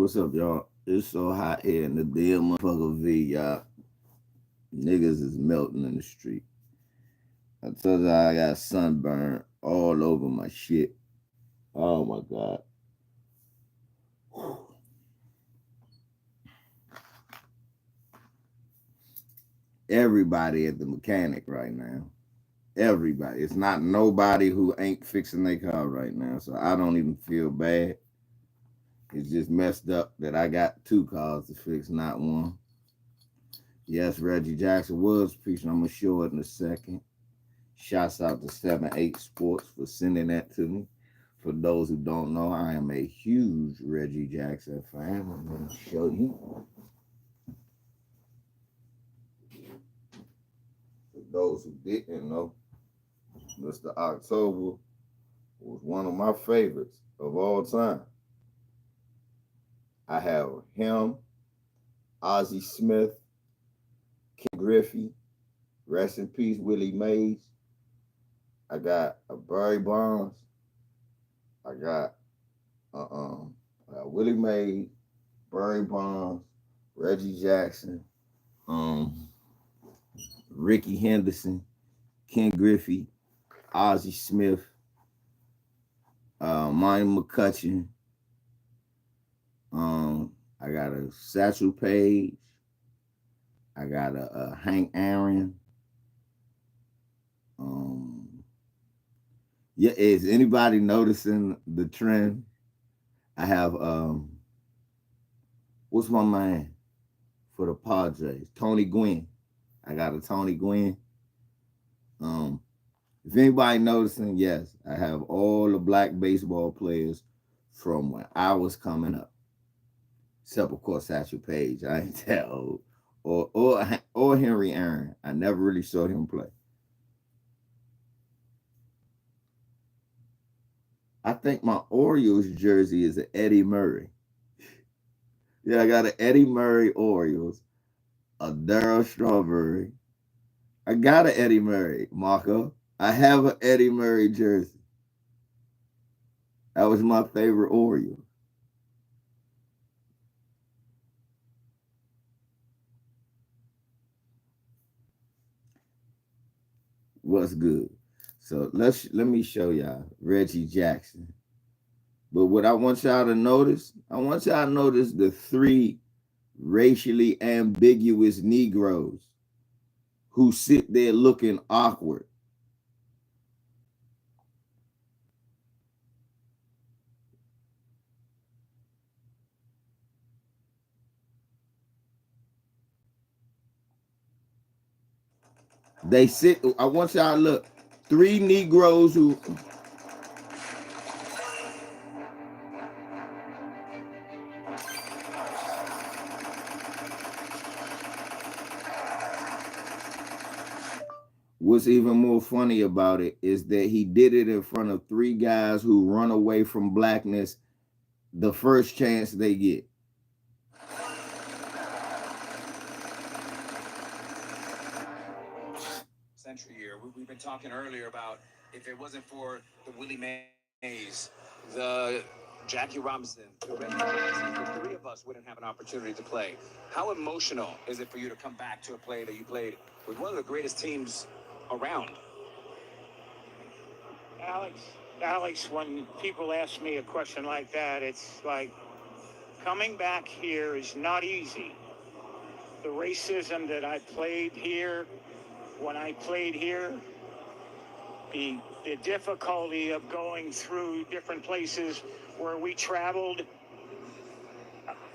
What's up, y'all? It's so hot here in the damn motherfucker V, y'all. Niggas is melting in the street. I told you I got sunburn all over my shit. Oh my god. Everybody at the mechanic right now. Everybody. It's not nobody who ain't fixing their car right now. So I don't even feel bad. It's just messed up that I got two cars to fix, not one. Yes, Reggie Jackson was preaching. I'm gonna show it in a second. Shouts out to 7-8 Sports for sending that to me. For those who don't know, I am a huge Reggie Jackson fan. I'm going to show you. For those who didn't know, Mr. October was one of my favorites of all time. I have him, Ozzie Smith, Ken Griffey, rest in peace, Willie Mays. I got Barry Bonds. I got Willie Mays, Barry Bonds, Reggie Jackson, Ricky Henderson, Ken Griffey, Ozzie Smith, Monty McCutcheon. I got a Satchel Paige. I got a Hank Aaron. Yeah, is anybody noticing the trend? I have what's my man for the Padres? Tony Gwynn. I got a Tony Gwynn. If anybody noticing, yes, I have all the black baseball players from when I was coming up. Except of course Satchel Paige. I ain't that old. Or Henry Aaron. I never really saw him play. I think my Orioles jersey is an Eddie Murray. Yeah, I got an Eddie Murray Orioles, a Darryl Strawberry. I got an Eddie Murray, Marco. I have an Eddie Murray jersey. That was my favorite Oriole. What's good? So let me show y'all Reggie Jackson. But what I want y'all to notice, the three racially ambiguous Negroes who sit there looking awkward. They sit, I want y'all to look, three Negroes who what's even more funny about it is that he did it in front of three guys who run away from blackness the first chance they get. Century year. We've been talking earlier about if it wasn't for the Willie Mays, the Jackie Robinson, the Reggie Jackson, the three of us wouldn't have an opportunity to play. How emotional is it for you to come back to a play that you played with one of the greatest teams around? Alex, when people ask me a question like that, it's like coming back here is not easy. The racism that I played here, when I played here, the difficulty of going through different places where we traveled.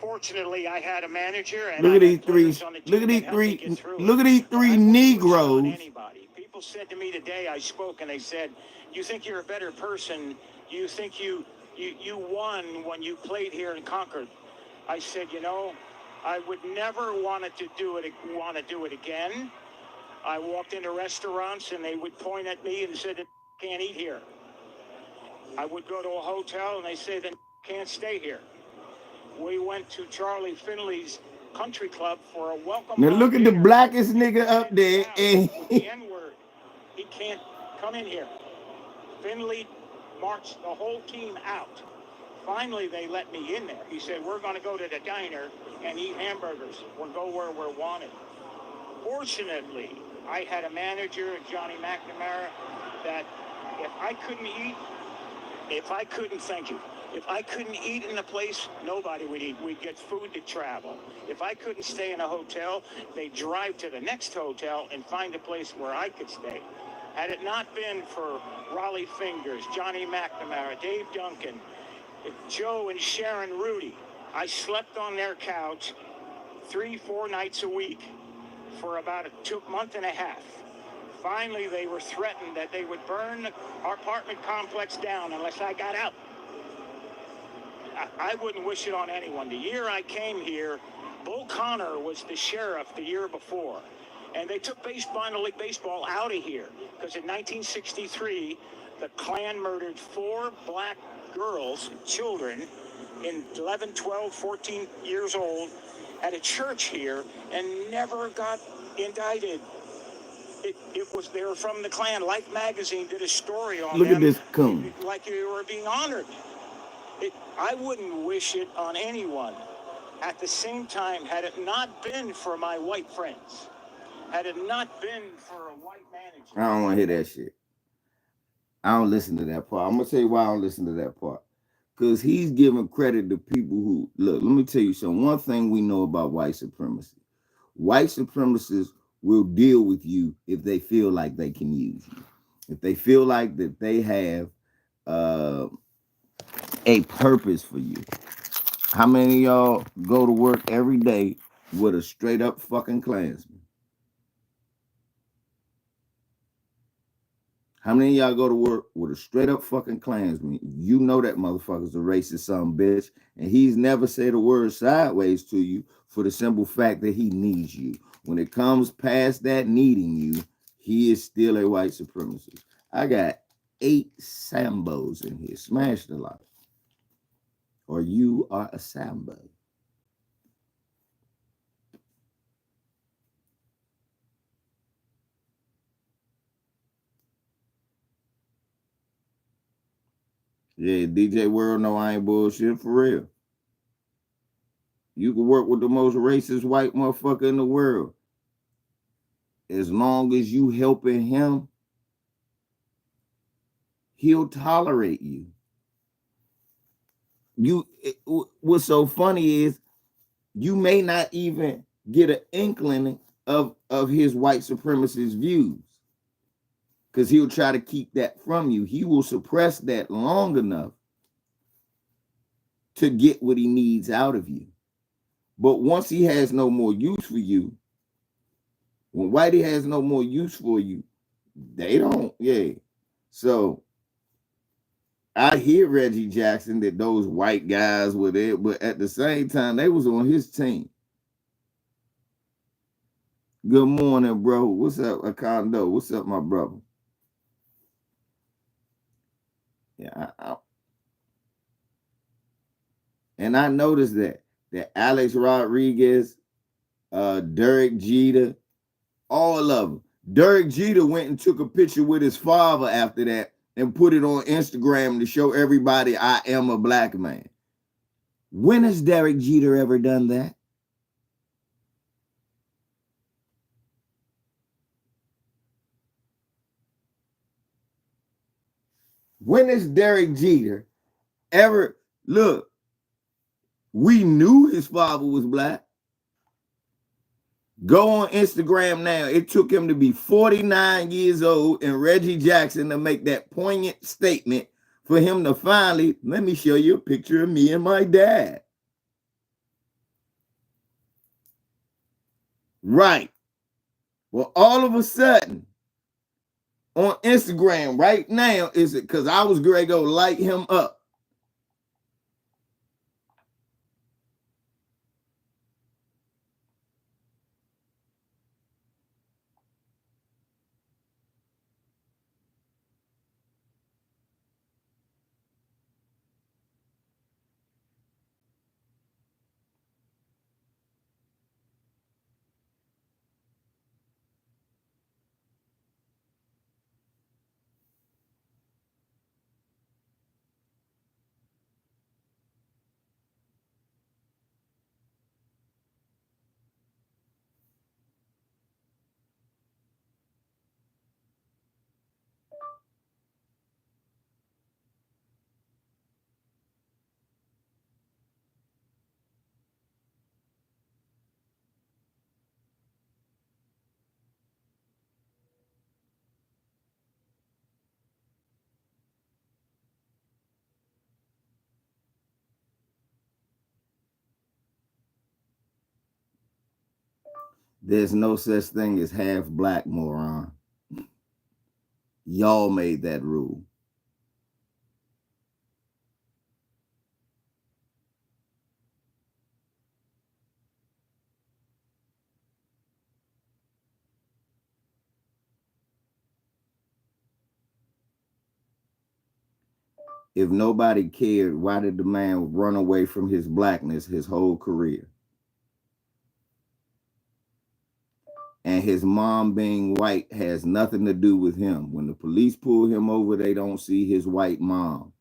Fortunately, I had a manager and Look at these three. Look at these three Negroes. Anybody. People said to me today, I spoke and they said, "You think you're a better person? You think you won when you played here in Concord?" I said, I would never want to do it again. I walked into restaurants and they would point at me and said, "Can't eat here." I would go to a hotel and they say, "Then can't stay here." We went to Charlie Finley's country club for a welcome. Now look at the blackest nigga up there. With the N-word. He can't come in here. Finley marched the whole team out Finally, they let me in there. He said, we're going to go to the diner and eat hamburgers. We'll go where we're wanted. Fortunately, I had a manager, Johnny McNamara, that if I couldn't eat, thank you. If I couldn't eat in the place, nobody would eat. We'd get food to travel. If I couldn't stay in a hotel, they'd drive to the next hotel and find a place where I could stay. Had it not been for Raleigh Fingers, Johnny McNamara, Dave Duncan, Joe and Sharon Rudy, I slept on their couch 3-4 nights a week for about a month and a half. Finally, they were threatened that they would burn our apartment complex down unless I got out. I wouldn't wish it on anyone. The year I came here, Bull Connor was the sheriff the year before. And they took Minor League Baseball out of here because in 1963, the Klan murdered 4 black girls, children, in 11, 12, 14 years old at a church here and never got indicted. It was, they were from the Klan. Life magazine did a story on Look them. at this coon. Like they were being honored. I wouldn't wish it on anyone. At the same time, had it not been for my white friends, had it not been for a white manager. I don't want to hear that shit. I don't listen to that part. I'm going to tell you why I don't listen to that part. Because he's giving credit to people who, look, let me tell you something. One thing we know about white supremacy. White supremacists will deal with you if they feel like they can use you. If they feel like that they have a purpose for you. How many of y'all go to work every day with a straight up fucking Klansman? How many of y'all go to work with a straight up fucking Klansman? You know that motherfucker's a racist son of a bitch, and he's never said a word sideways to you for the simple fact that he needs you. When it comes past that needing you, he is still a white supremacist. I got 8 Sambos in here. Smash the like. Or you are a Sambo. Yeah, DJ World, no, I ain't bullshit for real. You can work with the most racist white motherfucker in the world. As long as you helping him, he'll tolerate you. What's so funny is you may not even get an inkling of his white supremacist views, because he'll try to keep that from you. He will suppress that long enough to get what he needs out of you. But once he has no more use for you, when Whitey has no more use for you, they don't, yeah. So I hear Reggie Jackson that those white guys were there, but at the same time, they was on his team. Good morning, bro. What's up, Acondo? What's up, my brother? Yeah, and I noticed that Alex Rodriguez, Derek Jeter, all of them. Derek Jeter went and took a picture with his father after that and put it on Instagram to show everybody I am a black man. When has Derek Jeter ever done that? When has Derek Jeter ever, look, we knew his father was black. Go on Instagram now. It took him to be 49 years old and Reggie Jackson to make that poignant statement for him to finally, let me show you a picture of me and my dad. Right. Well, all of a sudden, on Instagram right now, is it because I was going to go light him up? There's no such thing as half black, moron. Y'all made that rule. If nobody cared, why did the man run away from his blackness his whole career? And his mom being white has nothing to do with him. When the police pull him over, they don't see his white mom.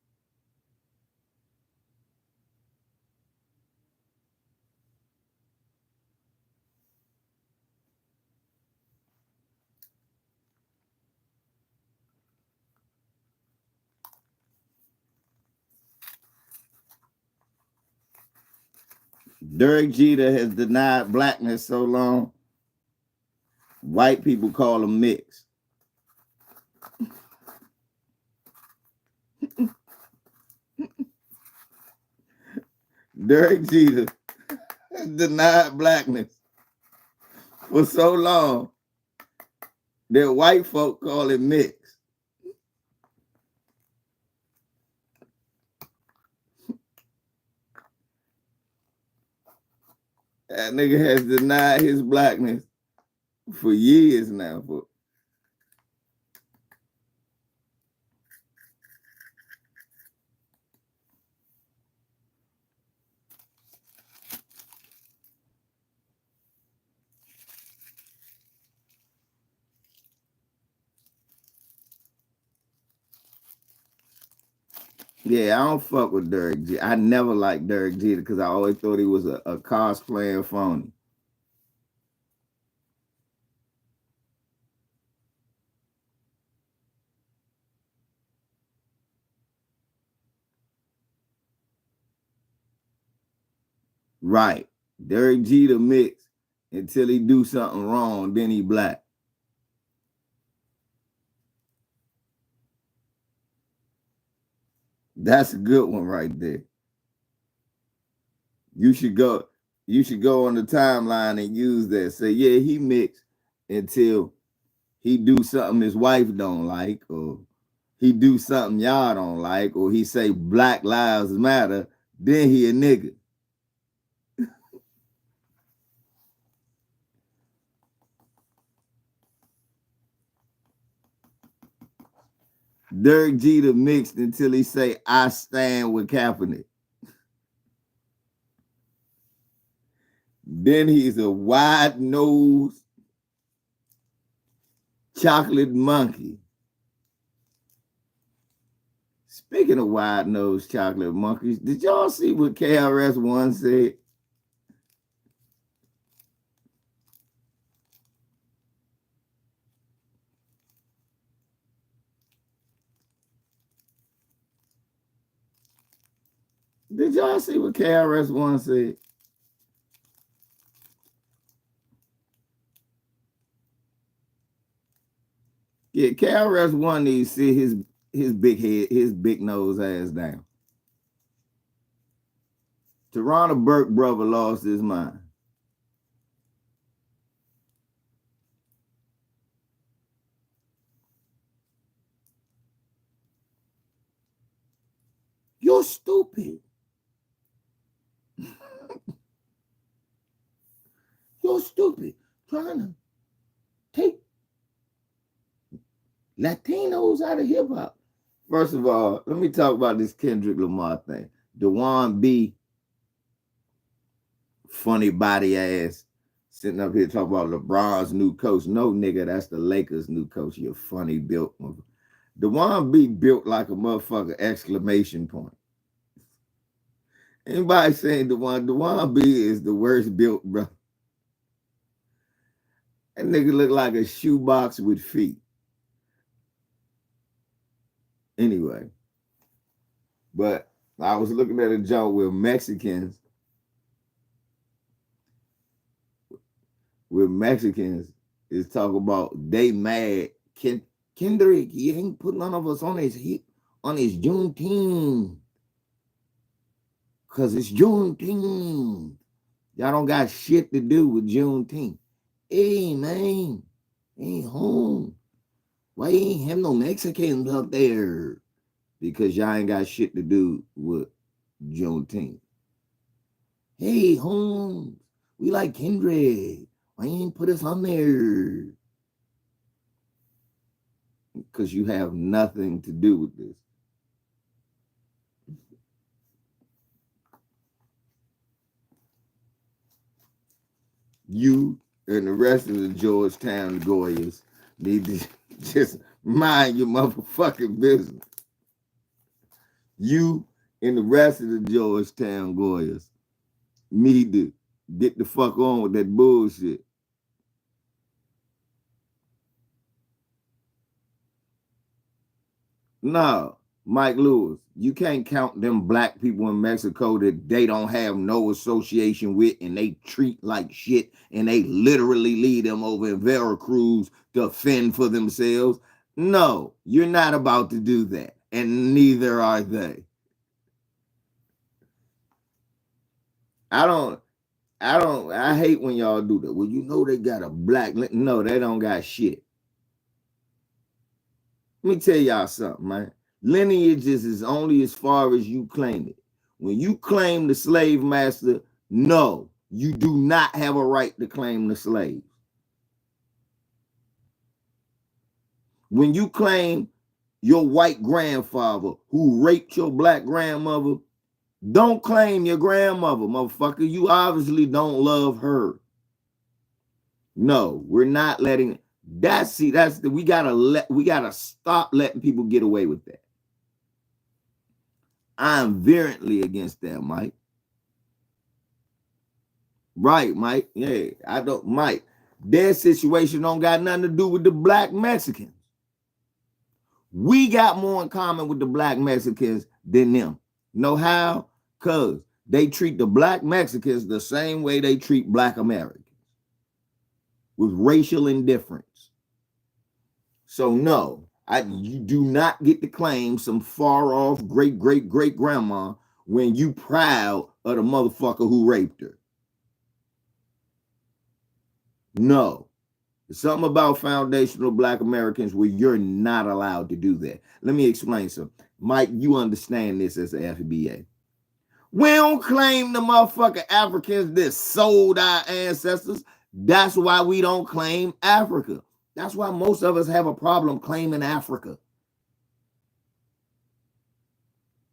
Derek Jeter has denied blackness so long, white people call him mixed. Derek Jeter has denied blackness for so long that white folk call him mixed. That nigga has denied his blackness for years now. Yeah, I don't fuck with Derek Jeter. I never liked Derek Jeter because I always thought he was a cosplaying phony. Right. Derek Jeter mixed until he do something wrong, then he black. That's a good one right there. You should go on the timeline and use that. Say, yeah, he mixed until he do something his wife don't like, or he do something y'all don't like, or he say Black Lives Matter, then he a nigga. Derek Jeter mixed until he say, I stand with Kaepernick. Then he's a wide-nosed chocolate monkey. Speaking of wide-nosed chocolate monkeys, did y'all see what KRS-One said? Did y'all see what KRS-One said? Yeah, KRS-One needs to sit his big head, his big nose ass down. Toronto Burke brother lost his mind. You're stupid. You're stupid. Trying to take Latinos out of hip hop. First of all, let me talk about this Kendrick Lamar thing. Dewan B, funny body ass, sitting up here talking about LeBron's new coach. No, nigga, that's the Lakers' new coach. You funny built. Dewan B built like a motherfucker, exclamation point. Anybody saying Dewan B is the worst built, bro? That nigga look like a shoebox with feet. Anyway, but I was looking at a joke where Mexicans is talking about they mad. Kendrick, he ain't put none of us on his Juneteenth. Cause it's Juneteenth. Y'all don't got shit to do with Juneteenth. Hey, man, ain't home. Why you ain't have no Mexicans up there? Because y'all ain't got shit to do with Juneteenth. Hey, Holmes, we like Kindred. Why you ain't put us on there? Because you have nothing to do with this. You and the rest of the Georgetown Goyas need to just mind your motherfucking business. You and the rest of the Georgetown Goyas need to get the fuck on with that bullshit. No, Mike Lewis, you can't count them black people in Mexico that they don't have no association with and they treat like shit and they literally lead them over in Veracruz to fend for themselves. No, you're not about to do that. And neither are they. I I hate when y'all do that. Well, you know they got a black, no, they don't got shit. Let me tell y'all something, man. Lineages is only as far as you claim it. When you claim the slave master, no, you do not have a right to claim the slave. When you claim your white grandfather who raped your black grandmother, don't claim your grandmother, motherfucker. You obviously don't love her. No, we're not letting we gotta stop letting people get away with that. I'm virulently against that, Mike. Right, Mike. Yeah, I don't, Mike. Their situation don't got nothing to do with the black Mexicans. We got more in common with the black Mexicans than them. Know how? Because they treat the black Mexicans the same way they treat black Americans, with racial indifference. So no, you do not get to claim some far off great grandma when you proud of the motherfucker who raped her. No. There's something about foundational black Americans where you're not allowed to do that. Let me explain something. Mike, you understand this as an FBA. We don't claim the motherfucking Africans that sold our ancestors. That's why we don't claim Africa. That's why most of us have a problem claiming Africa.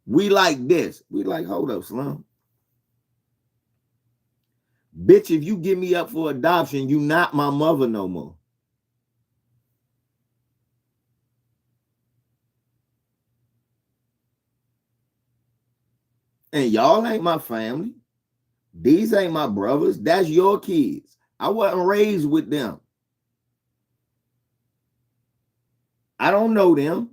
We like this. We like, hold up, Slum. Bitch, if you give me up for adoption, you not my mother no more. And y'all ain't my family. These ain't my brothers. That's your kids. I wasn't raised with them. I don't know them.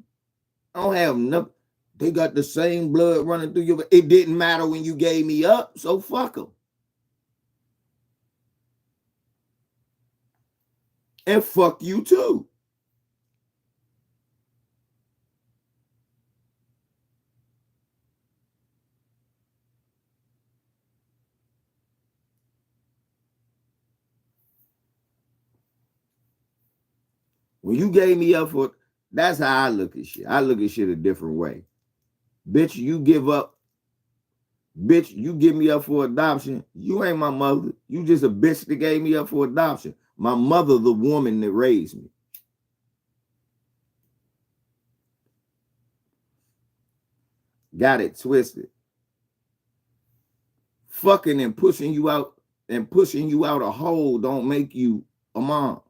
I don't have nothing. They got the same blood running through your. It didn't matter when you gave me up, so fuck them. And fuck you too. When you gave me up for, that's how I look at shit. I look at shit a different way. Bitch, you give up. Bitch, you give me up for adoption. You ain't my mother. You just a bitch that gave me up for adoption. My mother, the woman that raised me. Got it twisted. Fucking and pushing you out a hole don't make you a mom.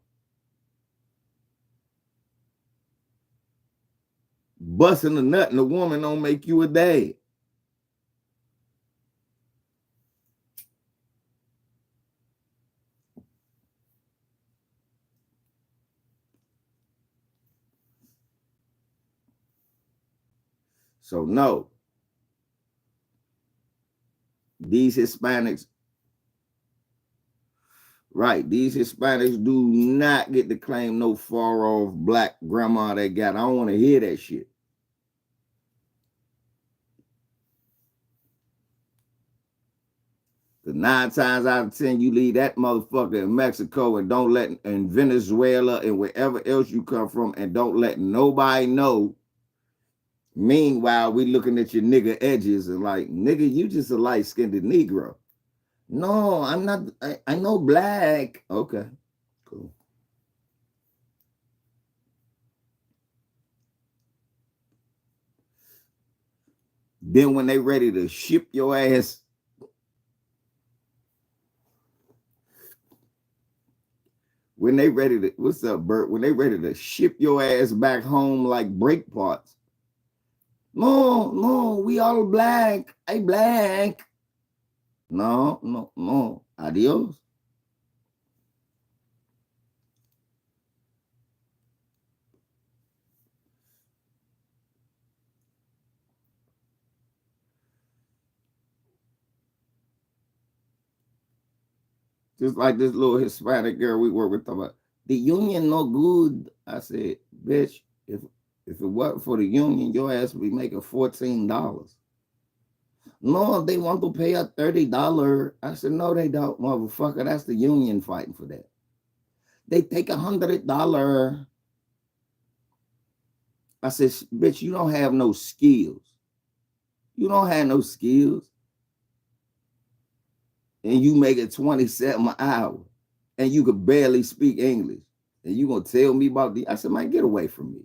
Busting a nut in a woman don't make you a dad. So no, these Hispanics, right? These Hispanics do not get to claim no far off black grandma they got. I don't want to hear that shit. Because 9 times out of 10, you leave that motherfucker in Mexico and don't let, in Venezuela and wherever else you come from, and don't let nobody know. Meanwhile, we looking at your nigga edges and like, nigga, you just a light-skinned Negro. No, I'm not. I know black. Okay, cool. Then when they ready to ship your ass, when they ready to, what's up, Bert? When they ready to ship your ass back home like brake parts. No, we all black. I black. No. Adios. Just like this little Hispanic girl we work with, talking about the union no good. I said, bitch, if it wasn't for the union, your ass would be making $14. No, they want to pay a $30. I said, no, they don't, motherfucker. That's the union fighting for that. They take $100. I said, bitch, you don't have no skills. You don't have no skills. And you make it 27 an hour. And you could barely speak English. And you gonna tell me about the, I said, man, get away from me.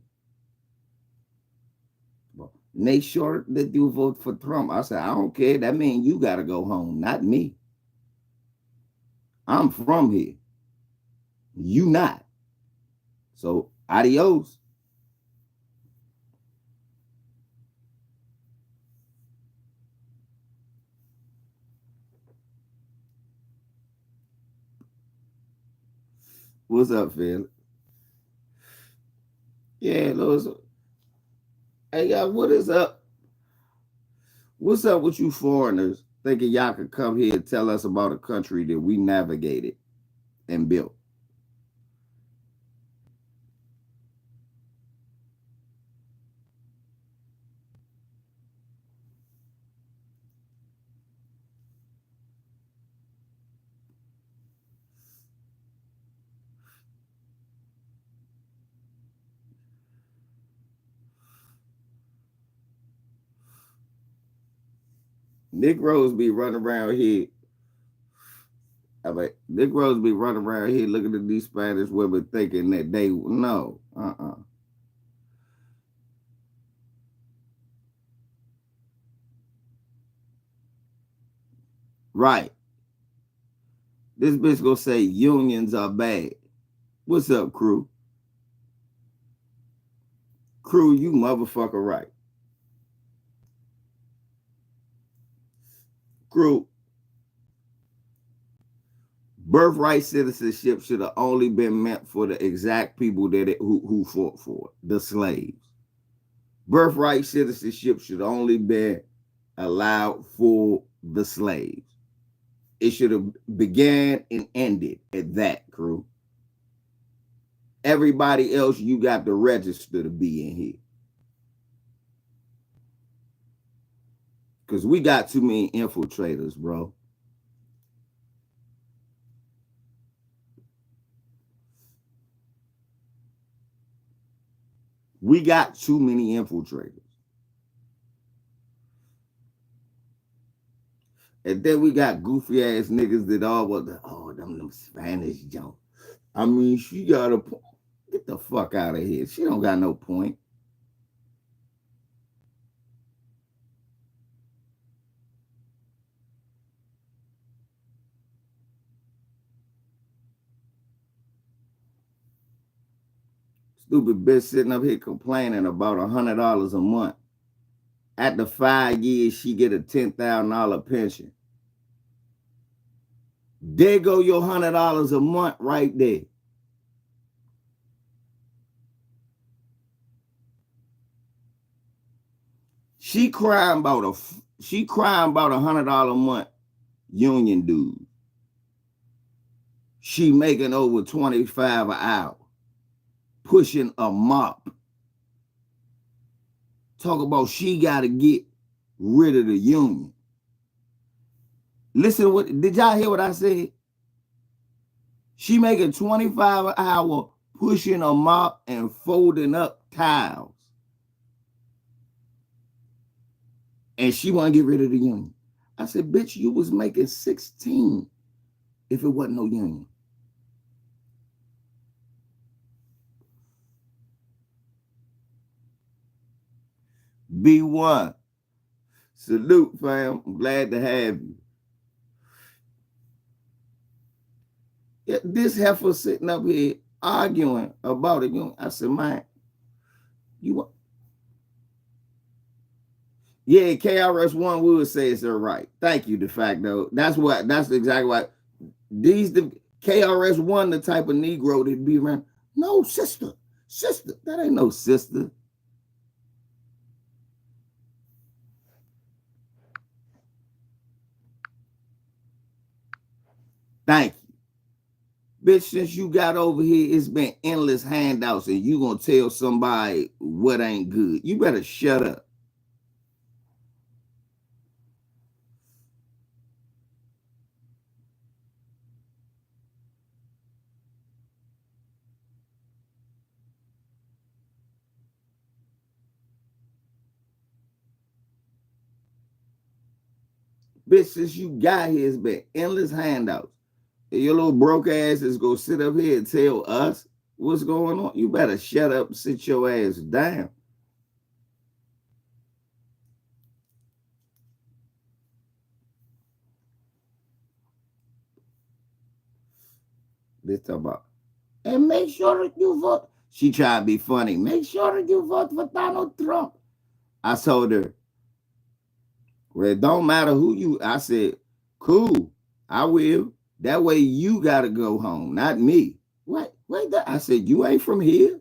Make sure that you vote for Trump. I said, I don't care. That means you got to go home, not me. I'm from here. You not. So, adios. What's up, Phil? Yeah, Louis. Hey, y'all, what is up? What's up with you foreigners thinking y'all could come here and tell us about a country that we navigated and built? Negroes be running around here. Negroes be running around here looking at these Spanish women thinking that they no. Right. This bitch gonna say unions are bad. What's up, crew? Crew, you motherfucker right. Crew, birthright citizenship should have only been meant for the exact people that who fought for it, the slaves. Birthright citizenship should only be allowed for the slaves. It should have began and ended at that, crew. Everybody else, you got to register to be in here. Because we got too many infiltrators, bro. We got too many infiltrators. And then we got goofy ass niggas that all was, them Spanish junk. I mean, she got a point. Get the fuck out of here. She don't got no point. Stupid bitch sitting up here complaining about $100 a month. After 5 years, she get a $10,000 pension. There go your $100 a month right there. She crying about $100 a month union dude. She making over 25 an hour, pushing a mop. Talk about she got to get rid of the union. Listen, what did y'all hear what I said? She making 25 an hour pushing a mop and folding up tiles. And she want to get rid of the union. I said, bitch, you was making 16 if it wasn't no union. B1. Salute, fam. I'm glad to have you. Yeah, this heifer sitting up here arguing about it. I said, man, you want. Yeah, KRS-One would say it's her right. Thank you, de facto. That's exactly what the KRS-One, the type of Negro that'd be around. No, sister. That ain't no sister. Thank you. Bitch, since you got over here, it's been endless handouts, and you gonna tell somebody what ain't good. You better shut up. Bitch, since you got here, it's been endless handouts. And your little broke ass is gonna sit up here and tell us what's going on. You better shut up and sit your ass down. Let's talk about. And make sure that you vote. She tried to be funny. Make sure that you vote for Donald Trump. I told her, well, it don't matter who you. I said, cool, I will. That way you gotta go home, not me. What? Wait, I said, you ain't from here.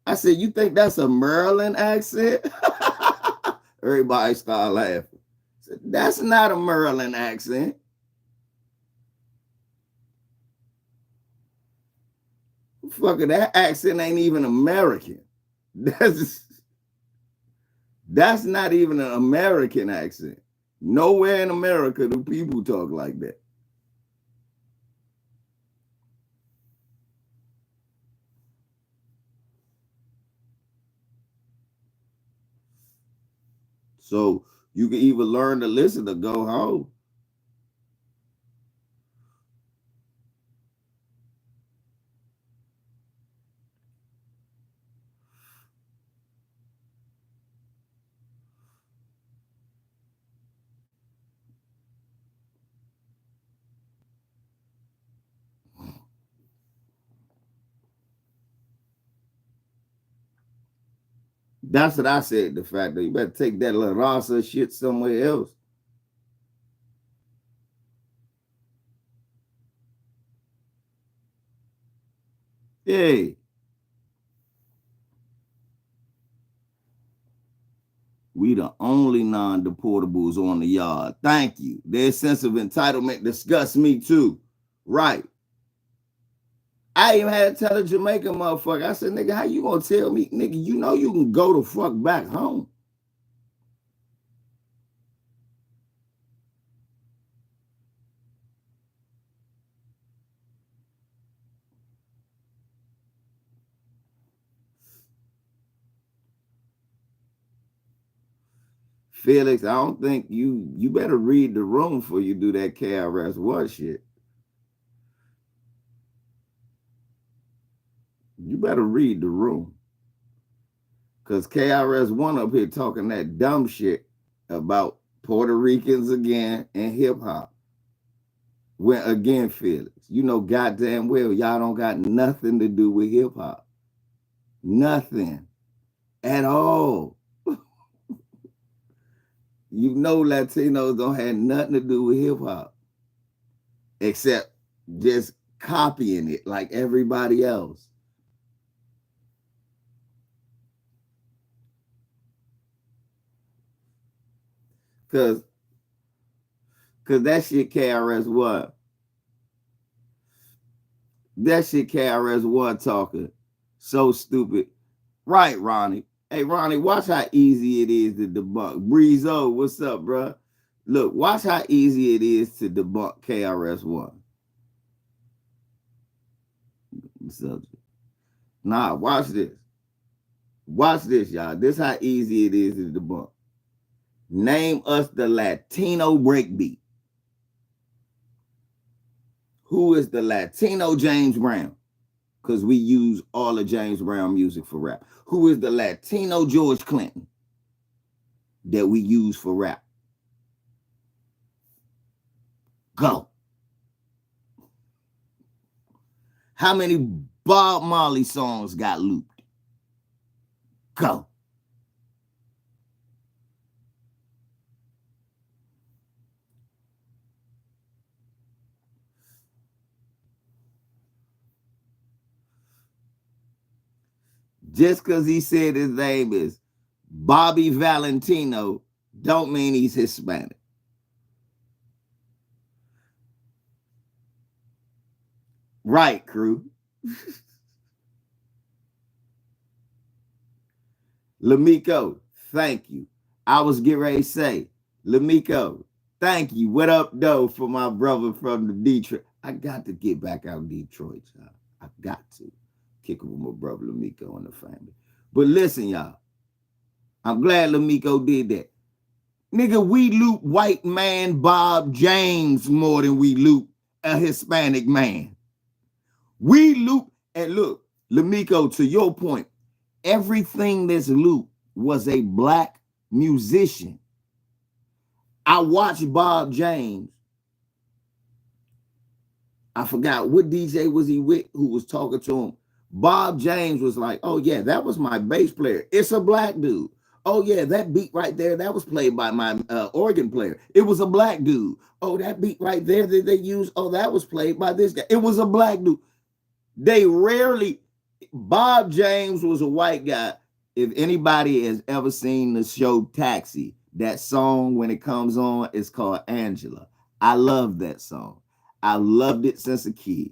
I said, you think that's a Maryland accent? Everybody started laughing. I said, that's not a Maryland accent. Fucker, that accent ain't even American. That's not even an American accent. Nowhere in America do people talk like that. So you can either learn to listen or go home. That's what I said, the fact that you better take that little Rasa shit somewhere else. Hey. We the only non-deportables on the yard. Thank you. Their sense of entitlement disgusts me too. Right. I even had to tell a Jamaican motherfucker. I said, nigga, how you gonna tell me, nigga, you know you can go the fuck back home. Felix, I don't think you better read the room before you do that KRS-One shit. You better read the room. Because KRS-One up here talking that dumb shit about Puerto Ricans again and hip-hop. When again, Felix, you know goddamn well y'all don't got nothing to do with hip-hop. Nothing. At all. You know Latinos don't have nothing to do with hip-hop. Except just copying it like everybody else. Cause that shit KRS-One. That shit KRS-One talking so stupid. Right, Ronnie. Hey, Ronnie, watch how easy it is to debunk. Breezo, what's up, bro? Look, watch how easy it is to debunk KRS-One. Subject. Nah, watch this. Watch this, y'all. This how easy it is to debunk. Name us the Latino breakbeat. Who is the Latino James Brown? Because we use all of James Brown music for rap. Who is the Latino George Clinton that we use for rap? Go. How many Bob Marley songs got looped? Go. Just because he said his name is Bobby Valentino don't mean he's Hispanic. Right, crew. Lamiko, thank you. I was getting ready to say, Lamiko, thank you. What up, though, for my brother from the Detroit? I got to get back out in Detroit, y'all. I got to kick it with my brother Lamiko and the family. But listen, y'all, I'm glad Lamiko did that. Nigga, we loot white man Bob James more than we loot a Hispanic man. We loot, and look, Lamiko, to your point, everything that's loot was a black musician. I watched Bob James. I forgot what DJ was he with who was talking to him. Bob James was like, oh yeah, that was my bass player. It's a black dude. Oh yeah, that beat right there, that was played by my organ player. It was a black dude. Oh, that beat right there that they used, oh, that was played by this guy. It was a black dude. They rarely, Bob James was a white guy. If anybody has ever seen the show Taxi, that song when it comes on is called Angela. I love that song. I loved it since a kid.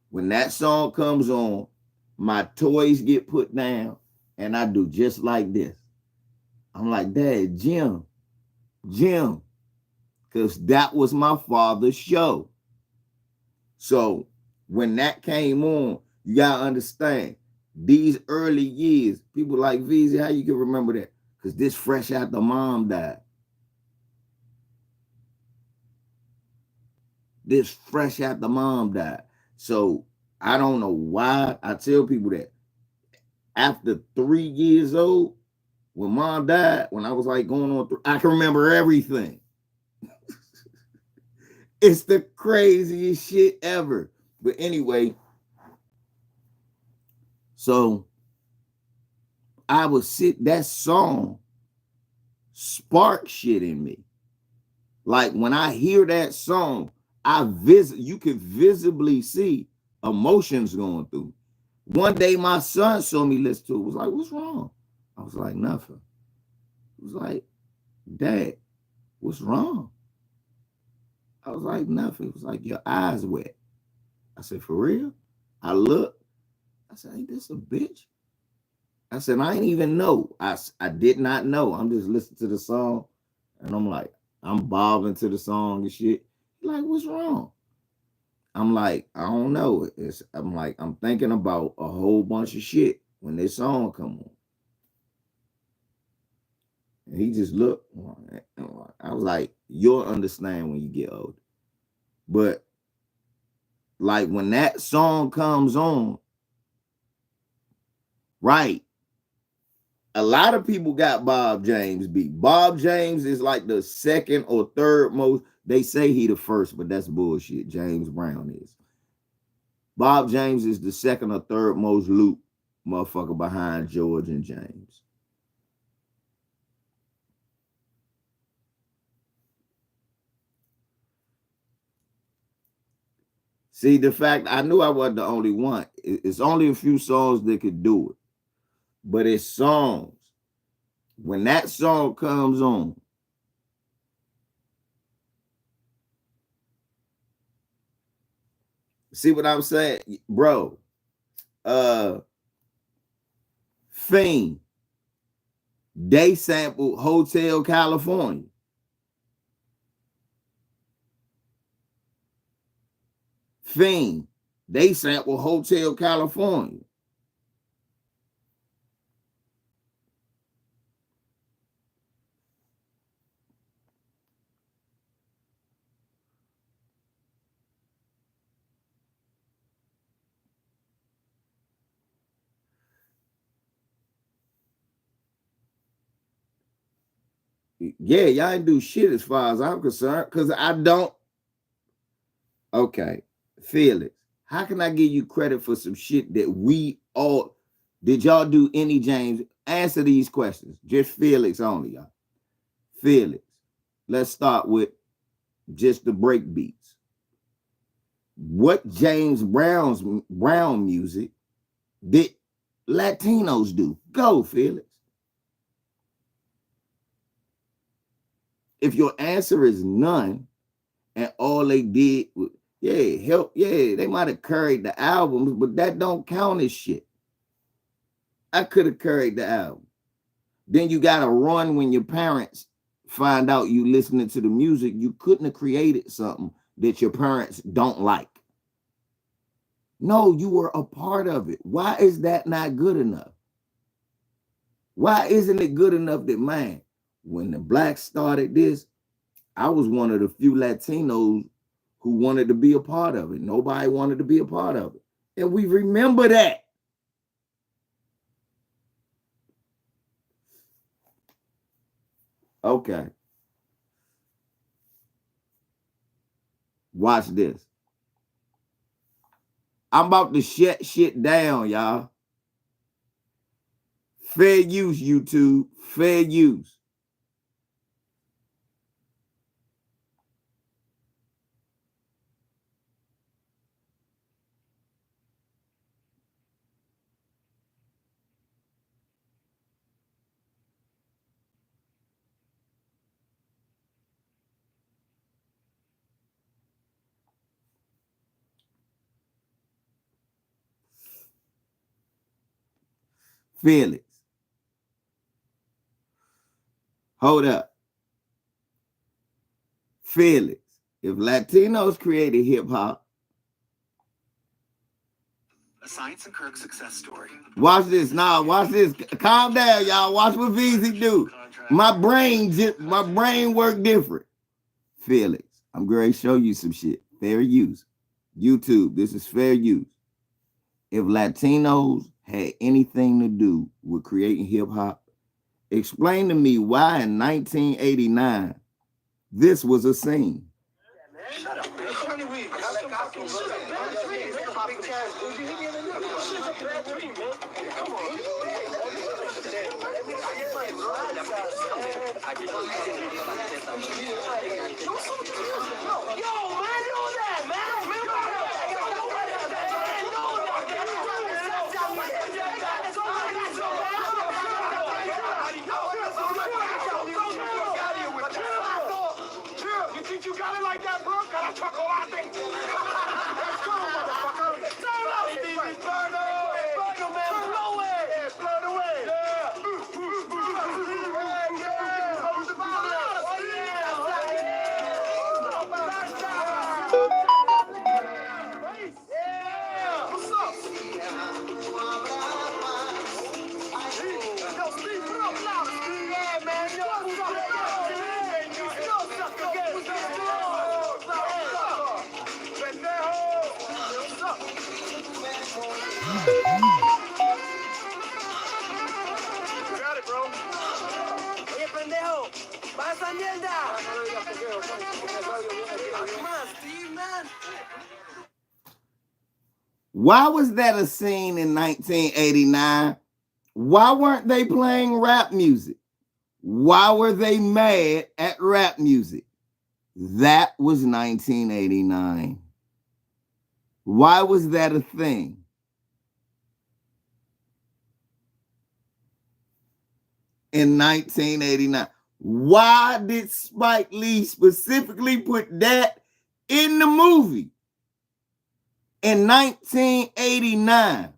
When that song comes on, my toys get put down and I do just like this. I'm like, Dad, Jim, because that was my father's show. So when that came on, you gotta understand, these early years, people like VZ, how you can remember that? Because this fresh after mom died. This fresh after mom died. So I don't know why I tell people that. After 3 years old, when mom died, when I was like going on, I can remember everything. It's the craziest shit ever. But anyway, so I would sit, that song spark shit in me. Like when I hear that song, you can visibly see emotions going through. One day my son saw me listen to it, was like, what's wrong? I was like, nothing. He was like, Dad, what's wrong? I was like, nothing. It was like, your eyes wet. I said, for real? I looked. I said, ain't this a bitch? I said, I ain't even know. I did not know. I'm just listening to the song. And I'm like, I'm bobbing to the song and shit. Like, what's wrong? I'm like, I don't know. I'm like, I'm thinking about a whole bunch of shit when this song come on. And he just looked. I was like, you'll understand when you get older. But like when that song comes on, right? A lot of people got Bob James beat. Bob James is like the second or third most. They say he the first, but that's bullshit. James Brown is. Bob James is the second or third most loop motherfucker behind George and James. See, the fact, I knew I wasn't the only one. It's only a few songs that could do it. But it's songs. When that song comes on, see what I'm saying? Bro, Fiend, they sampled Hotel California. Fiend, they sample Hotel California. Yeah, y'all ain't do shit as far as I'm concerned, because I don't. Okay, Felix, how can I give you credit for some shit that we all did? Y'all do any James? Answer these questions. Just Felix only, y'all. Felix, let's start with just the break beats. What James Brown music did Latinos do? Go, Felix. If your answer is none, and all they did was, help, they might have carried the albums, but that don't count as shit. I could have carried the album. Then you got to run when your parents find out you listening to the music. You couldn't have created something that your parents don't like. No, you were a part of it. Why is that not good enough? Why isn't it good enough that, man, when the blacks started this, I was one of the few Latinos who wanted to be a part of it. Nobody wanted to be a part of it. And we remember that. Okay. Watch this. I'm about to shut shit down, y'all. Fair use, YouTube. Fair use. Felix. Hold up. Felix. If Latinos created hip hop, A Science and Kirk success story. Watch this. Nah, watch this. Calm down, y'all. Watch what VZ do. My brain work different. Felix, I'm going to show you some shit. Fair use. YouTube, this is fair use. If Latinos had anything to do with creating hip hop, explain to me why in 1989 this was a scene. Shut up, man. You got it like that, bro? Got a chocolate. Let's go, motherfucker. Turn up. Burn away. Burn away. Turn away. Yeah, burn away. Yeah. What's up? Yo, Steve, put up loud. Yeah, man. Yo, what's up? Got it, bro. Oye, pendejo, vas a mierda. Come on, Steve, man. Why was that a scene in 1989? Why weren't they playing rap music? Why were they mad at rap music? That was 1989. Why was that a thing? In 1989. Why did Spike Lee specifically put that in the movie? In 1989.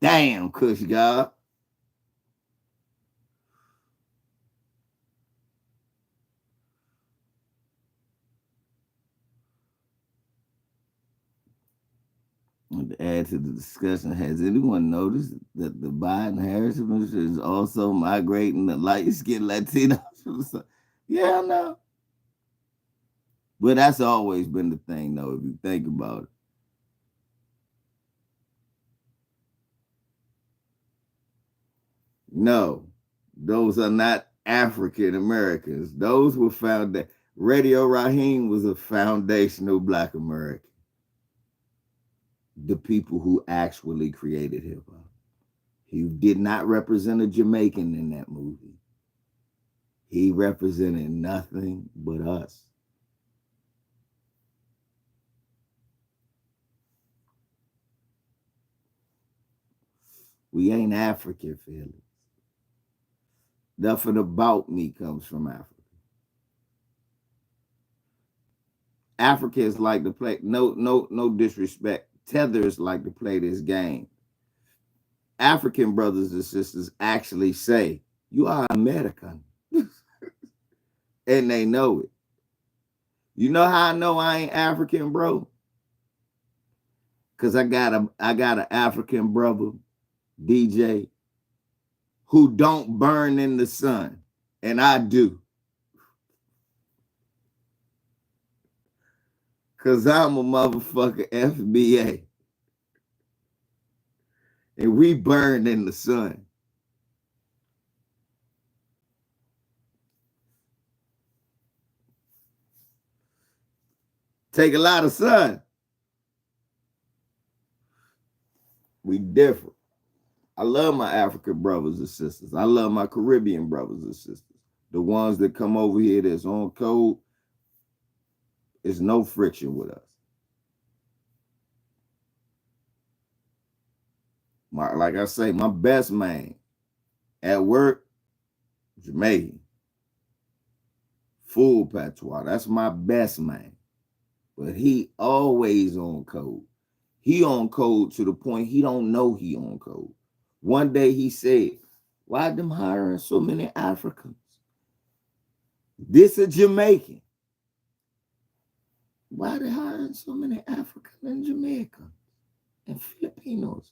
Damn, Kush God. To add to the discussion, has anyone noticed that the Biden-Harris administration is also migrating the light-skinned Latinos? Yeah, I know. But that's always been the thing, though, if you think about it. No, those are not African Americans. Those were found that Radio Raheem was a foundational Black American. The people who actually created hip hop. He did not represent a Jamaican in that movie. He represented nothing but us. We ain't African, Felix. Nothing about me comes from Africa. Africans like to play, no disrespect. Tethers like to play this game. African brothers and sisters actually say, you are American. And they know it. You know how I know I ain't African, bro? Because I got an African brother, DJ, who don't burn in the sun. And I do. Because I'm a motherfucker FBA. And we burn in the sun. Take a lot of sun. We different. I love my African brothers and sisters. I love my Caribbean brothers and sisters. The ones that come over here that's on code, there's no friction with us. Like I say, my best man at work, Jamaican. Full patois. That's my best man. But he always on code. He on code to the point he don't know he on code. One day he said, why them hiring so many Africans? This a Jamaican. Why they hiring so many Africans and Jamaicans and Filipinos?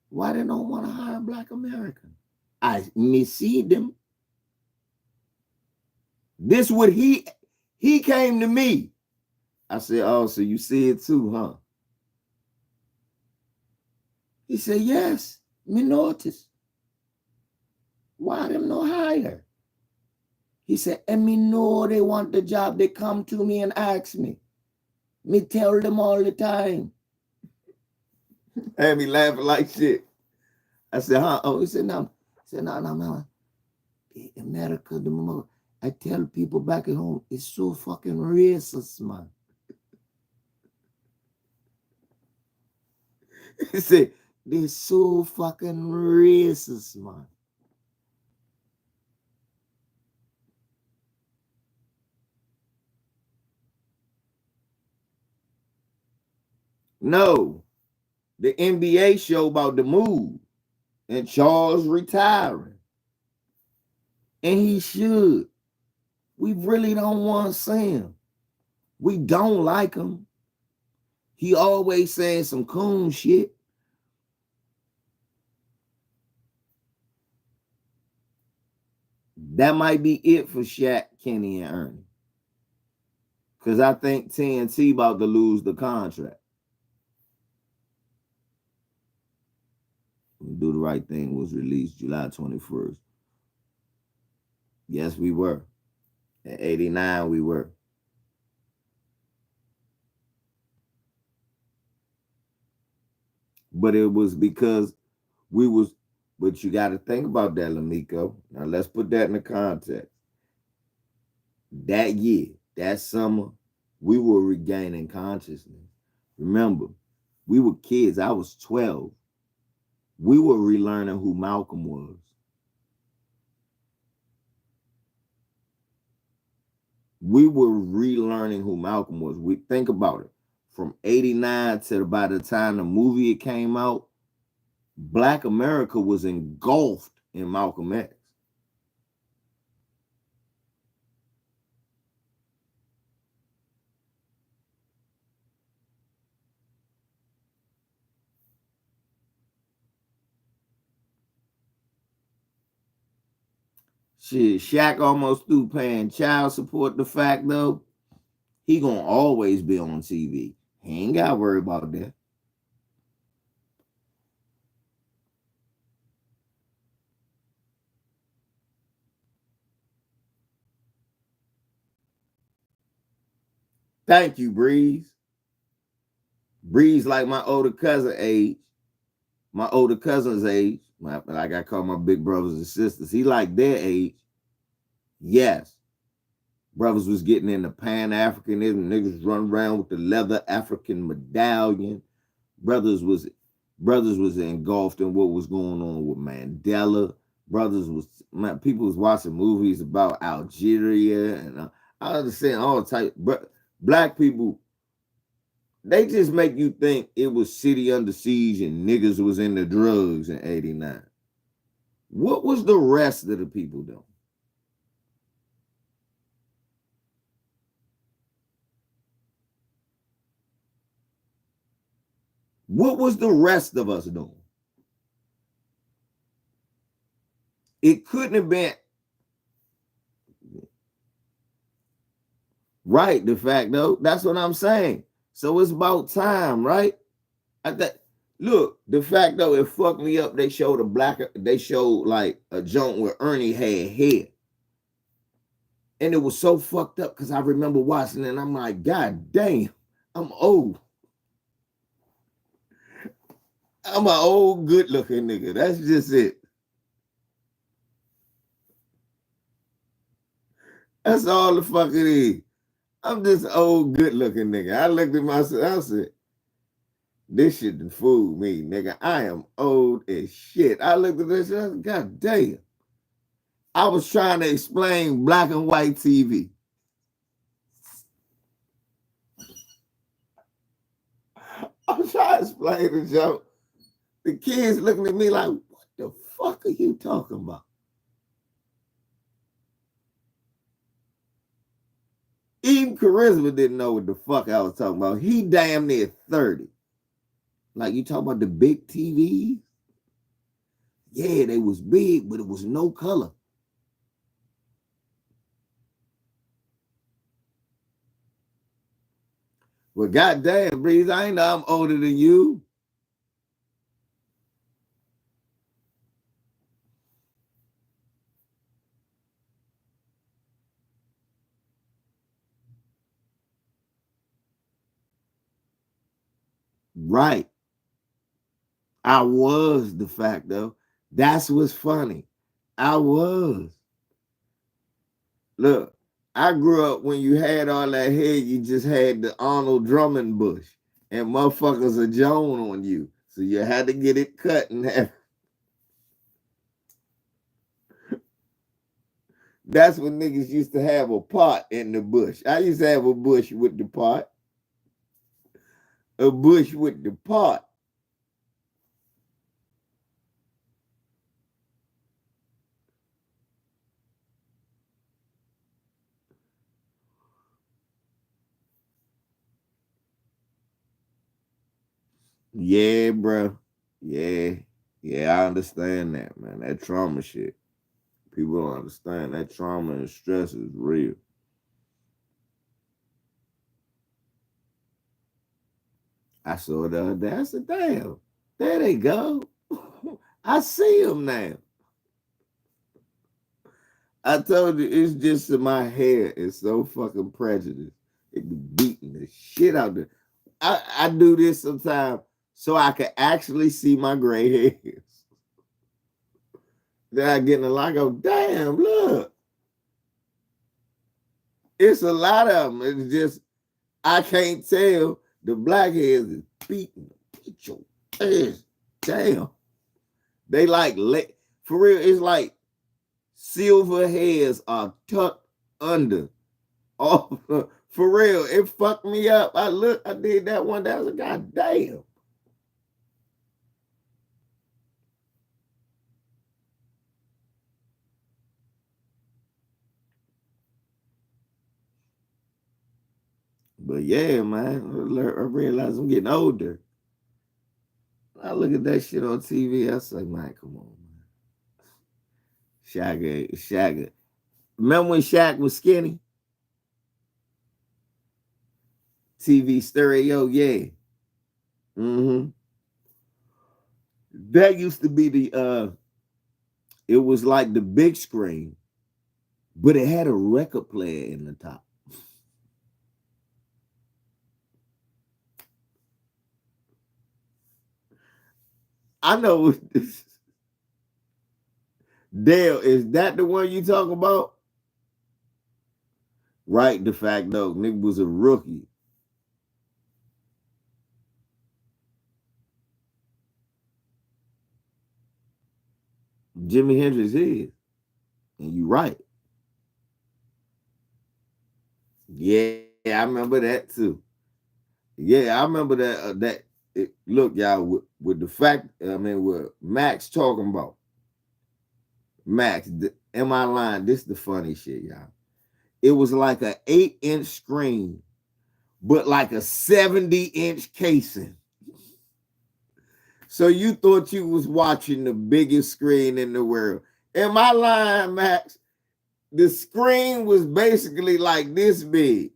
Why they don't want to hire Black Americans? I see them. This what he came to me. I said, oh, so you see it too, huh? He said, yes, me notice. Why them no hire? He said, and me know they want the job. They come to me and ask me. Me tell them all the time. Had me laughing like shit. I said, huh? Oh, he said, no. He said, no. America, I tell people back at home, it's so fucking racist, man. He said, they're so fucking racist, man. No, the NBA show about the move and Charles retiring. And he should. We really don't want to see him. We don't like him. He always saying some coon shit. That might be it for Shaq, Kenny, and Ernie. Because I think TNT about to lose the contract. Do the Right Thing was released July 21st. Yes, we were. At 89, we were. But it was because we was, but you got to think about that, Lamico. Now let's put that in the context. That year, that summer, we were regaining consciousness. Remember, we were kids. I was 12. We were relearning who Malcolm was. We were relearning who Malcolm was. We think about it. From 89 to by the time the movie came out, Black America was engulfed in Malcolm X. Shit, Shaq almost through paying child support. The fact though, he gonna always be on TV. He ain't got to worry about that. Thank you, Breeze. Breeze like my older cousin age, my older cousin's age. Like I call my big brothers and sisters. He like their age. Yes. Brothers was getting into Pan-Africanism. Niggas run around with the leather African medallion. Brothers was engulfed in what was going on with Mandela. Brothers was people was watching movies about Algeria and I understand all type. But black people, they just make you think it was city under siege and niggas was in the drugs in '89. What was the rest of the people doing? What was the rest of us doing? It couldn't have been right. The fact though, that's what I'm saying. So it's about time, right? Look, the fact though, it fucked me up. They showed like a joint where Ernie had hair. And it was so fucked up because I remember watching it and I'm like, God damn, I'm old. I'm an old, good looking nigga. That's just it. That's all the fuck it is. I'm just old, good looking nigga. I looked at myself, I said, this shit done fooled me, nigga. I am old as shit. I looked at this, I said, God damn. I was trying to explain black and white TV. I was trying to explain the joke. The kids looking at me like, what the fuck are you talking about? Even Charisma didn't know what the fuck I was talking about. He damn near 30. Like, you talking about the big TVs? Yeah, they was big, but it was no color. Well, goddamn, Breeze, I ain't know I'm older than you. Right. I was the fact though. That's what's funny. I was. Look, I grew up when you had all that hair, you just had the Arnold Drummond bush, and motherfuckers are Joan on you. So you had to get it cut and have. That's when niggas used to have a pot in the bush. I used to have a bush with the pot. A bush with the pot. Yeah, bro. Yeah. Yeah, I understand that, man. That trauma shit. People don't understand that trauma and stress is real. I saw the other day. I said, damn, there they go. I see them now. I told you, it's just in my hair. It's so fucking prejudiced. It be beating the shit out there. I do this sometimes so I can actually see my gray hairs. Then I get in the line, I go, damn, look. It's a lot of them. It's just, I can't tell. The black hairs is beating. Beat your ass. Damn. They like, for real, it's like silver hairs are tucked under. Oh, for real, it fucked me up. I did that one day. I was like, God damn. But yeah, man, I realize I'm getting older. I look at that shit on TV. I say, man, come on, man. Shagga. Remember when Shaq was skinny? TV stereo, yeah. Mm-hmm. That used to be it was like the big screen, but it had a record player in the top. I know. Dale, is that the one you talk about? Right, the fact though, nigga was a rookie. Jimi Hendrix is, and you right. Yeah, I remember that too. Yeah, I remember look, y'all, with the fact, I mean, what Max talking about. Max, am I lying? This is the funny shit, y'all. It was like an 8-inch screen, but like a 70-inch casing. So you thought you was watching the biggest screen in the world. Am I lying, Max? The screen was basically like this big,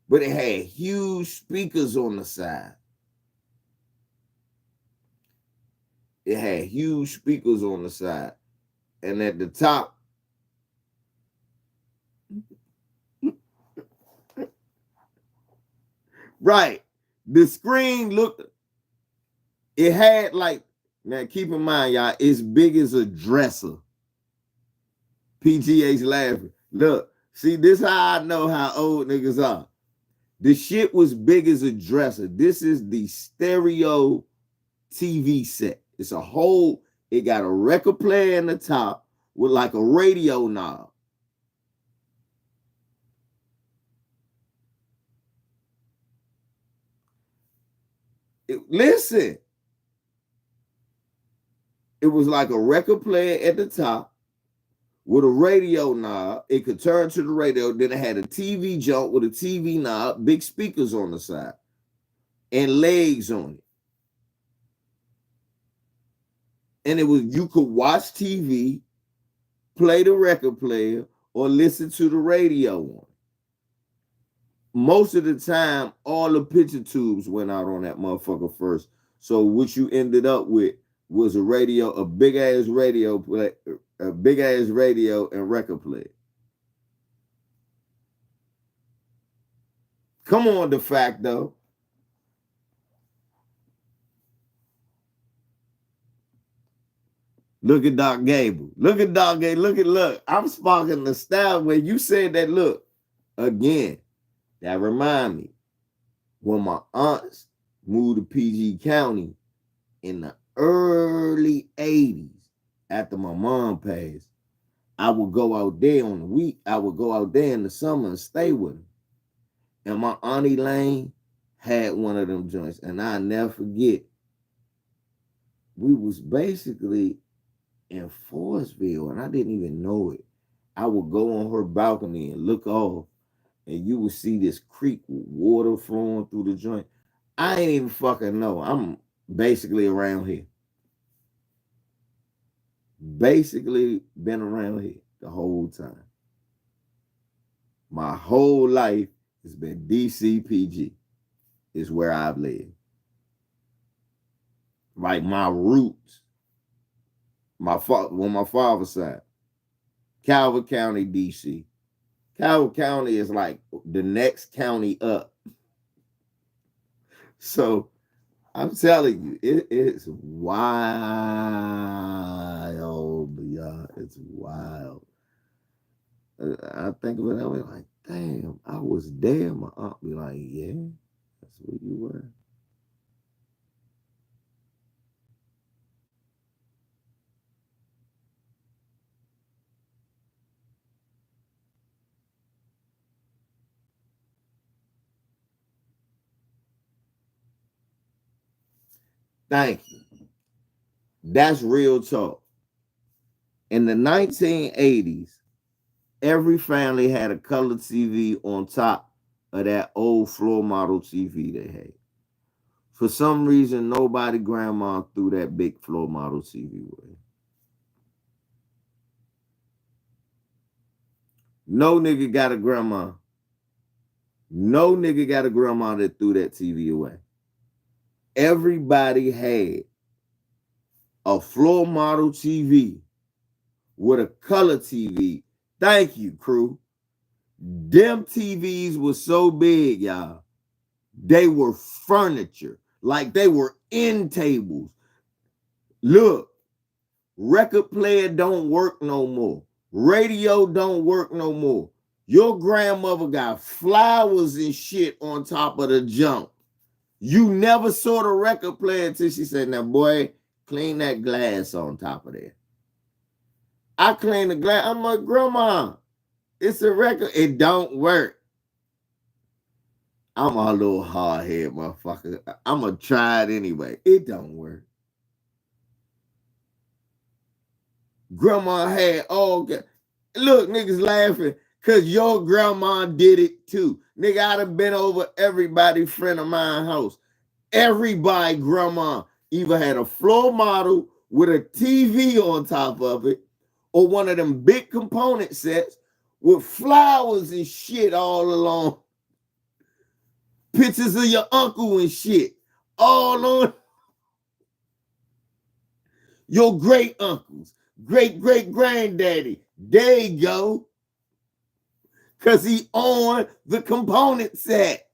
but it had huge speakers on the side. It had huge speakers on the side. And at the top, right, the screen looked, it had like, now keep in mind, y'all, it's big as a dresser. PGA's laughing. Look, see, this how I know how old niggas are. The shit was big as a dresser. This is the stereo TV set. It's a whole, it got a record player in the top with like a radio knob. Listen, it was like a record player at the top with a radio knob. It could turn to the radio. Then it had a TV jump with a TV knob, big speakers on the side, and legs on it. And it was, you could watch TV, play the record player, or listen to the radio on. Most of the time, all the picture tubes went out on that motherfucker first. So what you ended up with was a radio, a big ass radio and record player. Come on, de facto. Look at Doc Gable. Look at Doc Gable. Look. I'm sparking the style where you said that. Look, again, that remind me when my aunts moved to PG County in the early 80s after my mom passed. I would go out there on the week. I would go out there in the summer and stay with them. And my auntie Lane had one of them joints. And I never forget, we was basically in Forestville, and I didn't even know it. I would go on her balcony and look off, and you would see this creek with water flowing through the joint. I ain't even fucking know. I'm basically around here. Basically been around here the whole time. My whole life has been DCPG. Is where I've lived. Like my roots, on my father's side, Calvin County, DC. Calvin County is like the next county up. So I'm telling you, it's wild, y'all. It's wild. I think of it, I was like, damn, I was there. My aunt be like, yeah, that's where you were. Thank you. That's real talk. In the 1980s, every family had a color TV on top of that old floor model TV they had. For some reason, nobody grandma threw that big floor model TV away. No nigga got a grandma. No nigga got a grandma that threw that TV away. Everybody had a floor model TV with a color TV. Thank you, crew. Them TVs were so big, y'all. They were furniture. Like they were end tables. Look, record player don't work no more. Radio don't work no more. Your grandmother got flowers and shit on top of the junk. You never saw the record player until she said, now, boy, clean that glass on top of there. I clean the glass. I'm like, grandma, it's a record. It don't work. I'm a little hard head, motherfucker. I'm going to try it anyway. It don't work. Grandma had all... Look, niggas laughing because your grandma did it too. Nigga, I'd have been over everybody friend of mine house. Everybody grandma either had a floor model with a TV on top of it or one of them big component sets with flowers and shit all along. Pictures of your uncle and shit all on your great uncles, great granddaddy. There you go. Because he owned the component set.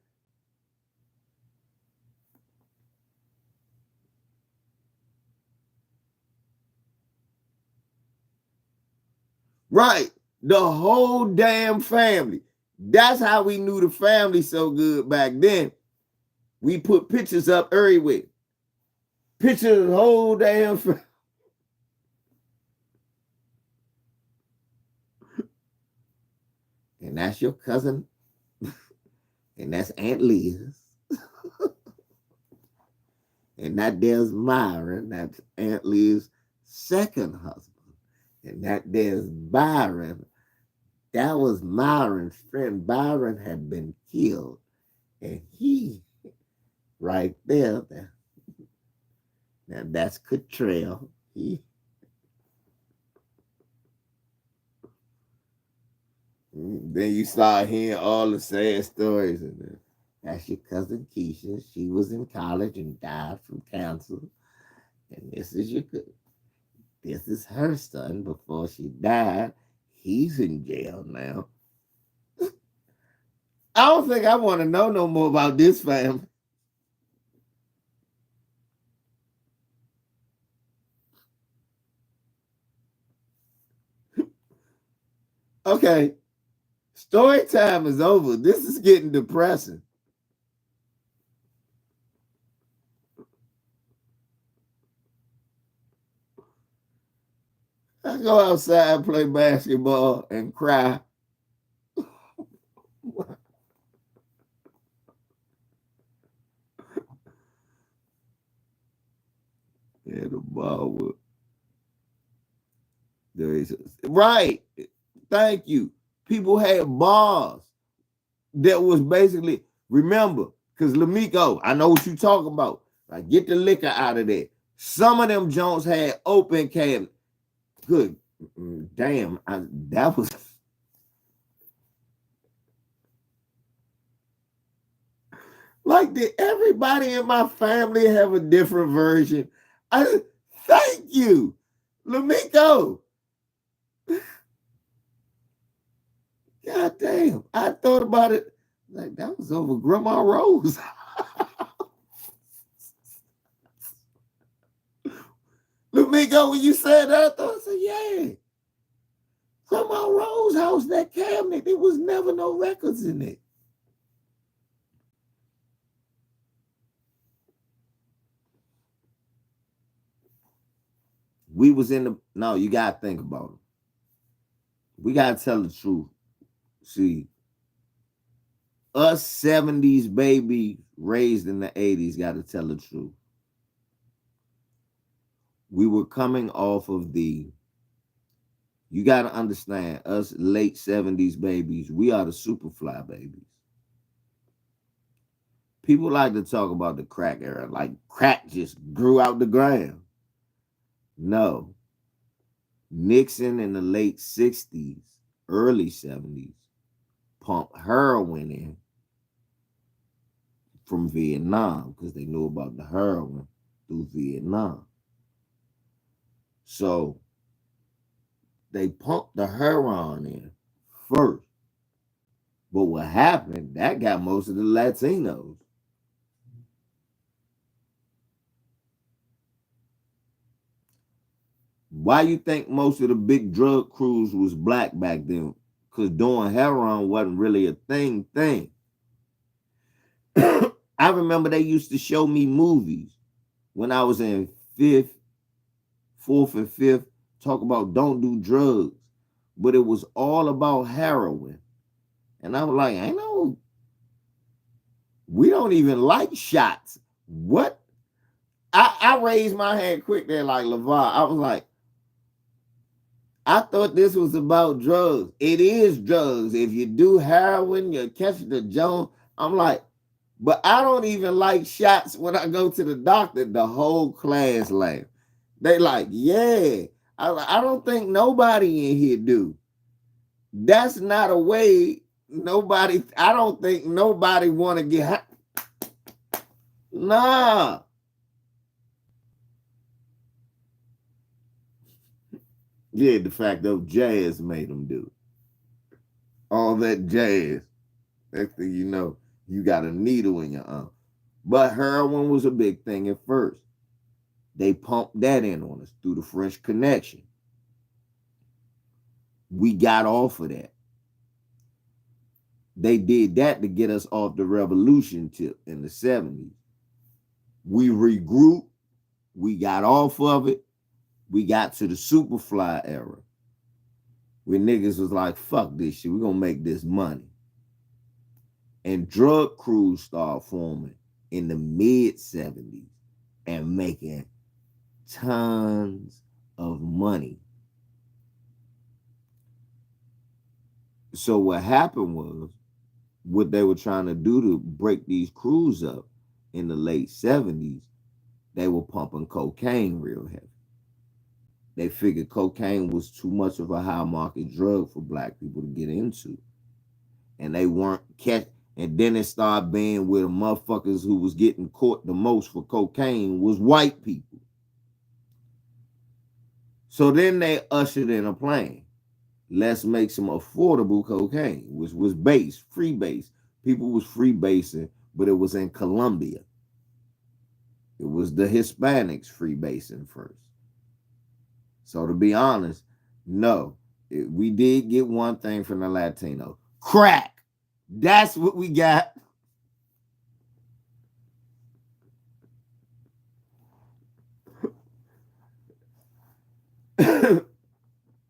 Right. The whole damn family. That's how we knew the family so good back then. We put pictures up everywhere. Pictures of the whole damn family. And that's your cousin. And that's Aunt Liz. And that there's Myron. That's Aunt Liz's second husband. And that there's Byron. That was Myron's friend. Byron had been killed. And he, right there, now that's Cottrell. Then you start hearing all the sad stories. And that's your cousin Keisha. She was in college and died from cancer. And this is her son before she died. He's in jail now. I don't think I want to know no more about this family. Okay. Story time is over. This is getting depressing. I go outside, play basketball, and cry. Yeah, the ball would. Right. Thank you. People had bars that was basically, remember, because Lamico, I know what you talking about. Like, get the liquor out of there. Some of them Jones had open cabinet. Good. Damn. That was... Like, did everybody in my family have a different version? Thank you, Lamico. God damn. I thought about it. Like, that was over Grandma Rose. Lamico, when you said that, I said, yeah. Grandma Rose house, that cabinet, there was never no records in it. We was in the... No, you got to think about it. We got to tell the truth. See, us 70s baby raised in the 80s got to tell the truth. We were coming off of the... You got to understand, us late 70s babies, we are the Superfly babies. People like to talk about the crack era, like crack just grew out the ground. No, Nixon in the late 60s, early 70s pumped heroin in from Vietnam because they knew about the heroin through Vietnam. So they pumped the heroin in first. But what happened, that got most of the Latinos. Why you think most of the big drug crews was black back then? Because doing heroin wasn't really a thing. I remember they used to show me movies when I was in fifth, fourth, and fifth, talk about don't do drugs. But it was all about heroin. And I was like, I know we don't even like shots. What? I raised my hand quick there like LeVar. I was like, I thought this was about drugs. It is drugs. If you do heroin, you catch the Jones. I'm like, but I don't even like shots when I go to the doctor. The whole class laugh. They like, yeah. I don't think nobody in here do. That's not a way nobody, I don't think nobody want to get high. Nah. Yeah, the fact that jazz made them do all that jazz. Next thing you know, you got a needle in your arm. But heroin was a big thing at first. They pumped that in on us through the French Connection. We got off of that. They did that to get us off the revolution tip in the 70s. We regrouped. We got off of it. We got to the Superfly era where niggas was like, fuck this shit. We're going to make this money. And drug crews started forming in the mid 70s and making tons of money. So what happened was, what they were trying to do to break these crews up in the late 70s, they were pumping cocaine real heavy. They figured cocaine was too much of a high market drug for black people to get into. And they weren't catch. And then it started being where the motherfuckers who was getting caught the most for cocaine was white people. So then they ushered in a plan. Let's make some affordable cocaine, which was base, free base. People was free basing, but it was in Colombia. It was the Hispanics free basing first. So to be honest, no, we did get one thing from the Latino. Crack. That's what we got.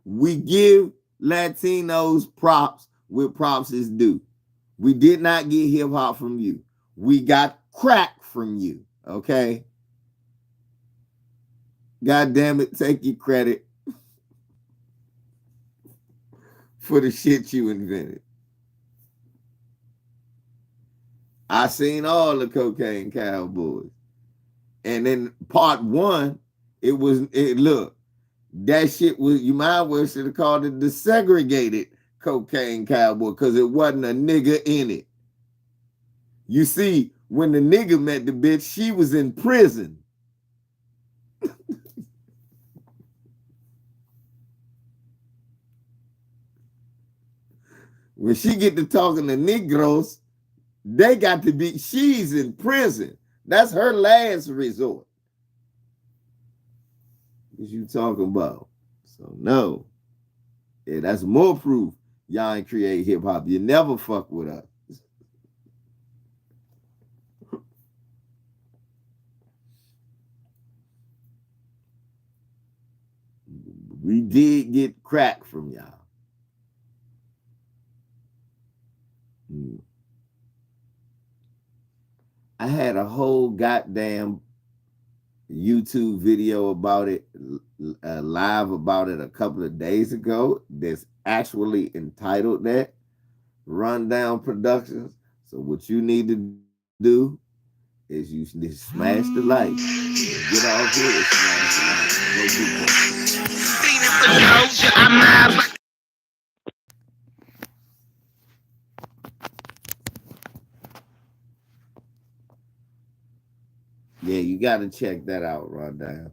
We give Latinos props where props is due. We did not get hip hop from you. We got crack from you. Okay? God damn it, take your credit for the shit you invented. I seen all the Cocaine Cowboys. And then part one, look, that shit was, you might well should have called it the segregated Cocaine Cowboy because it wasn't a nigga in it. You see, when the nigga met the bitch, she was in prison. When she get to talking to Negroes, they got to be, she's in prison. That's her last resort. What you talking about? So no. Yeah, that's more proof y'all ain't create hip hop. You never fuck with us. We did get crack from y'all. I had a whole goddamn YouTube video about it, live about it a couple of days ago. That's actually entitled that Rundown Productions. So what you need to do is you just smash the light. Get off here and smash the light. Go get Yeah, you got to check that out, Rondell.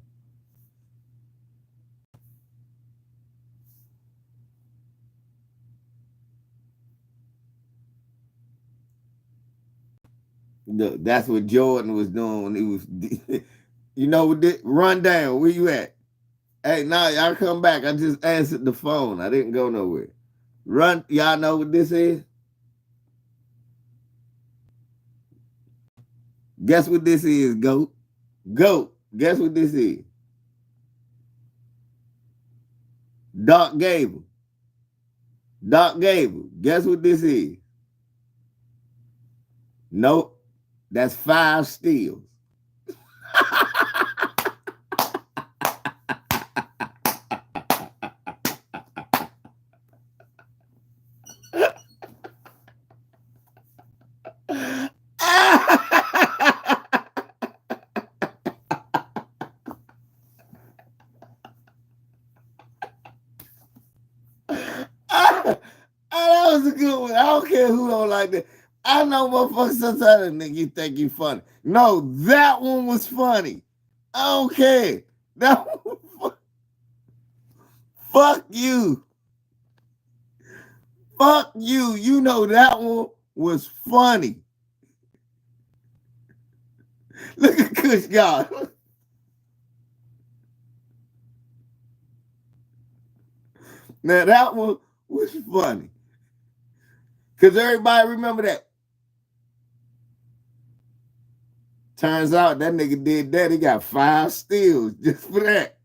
That's what Jordan was doing when he was, you know, with this, run down. Where you at? Hey, nah, y'all come back. I just answered the phone. I didn't go nowhere. Run, y'all know what this is? Guess what this is, goat? Goat. Guess what this is? Doc Gable. Doc Gable. Guess what this is? Nope. That's 5 steals. That was a good one. I don't care who don't like that. I know motherfuckers sometimes nigga you think you funny. No, that one was funny. I don't care. That one, fuck you. Fuck you. You know that one was funny. Look at Kush God. Now that one was funny. Because everybody remember that. Turns out that nigga did that. He got 5 steals just for that.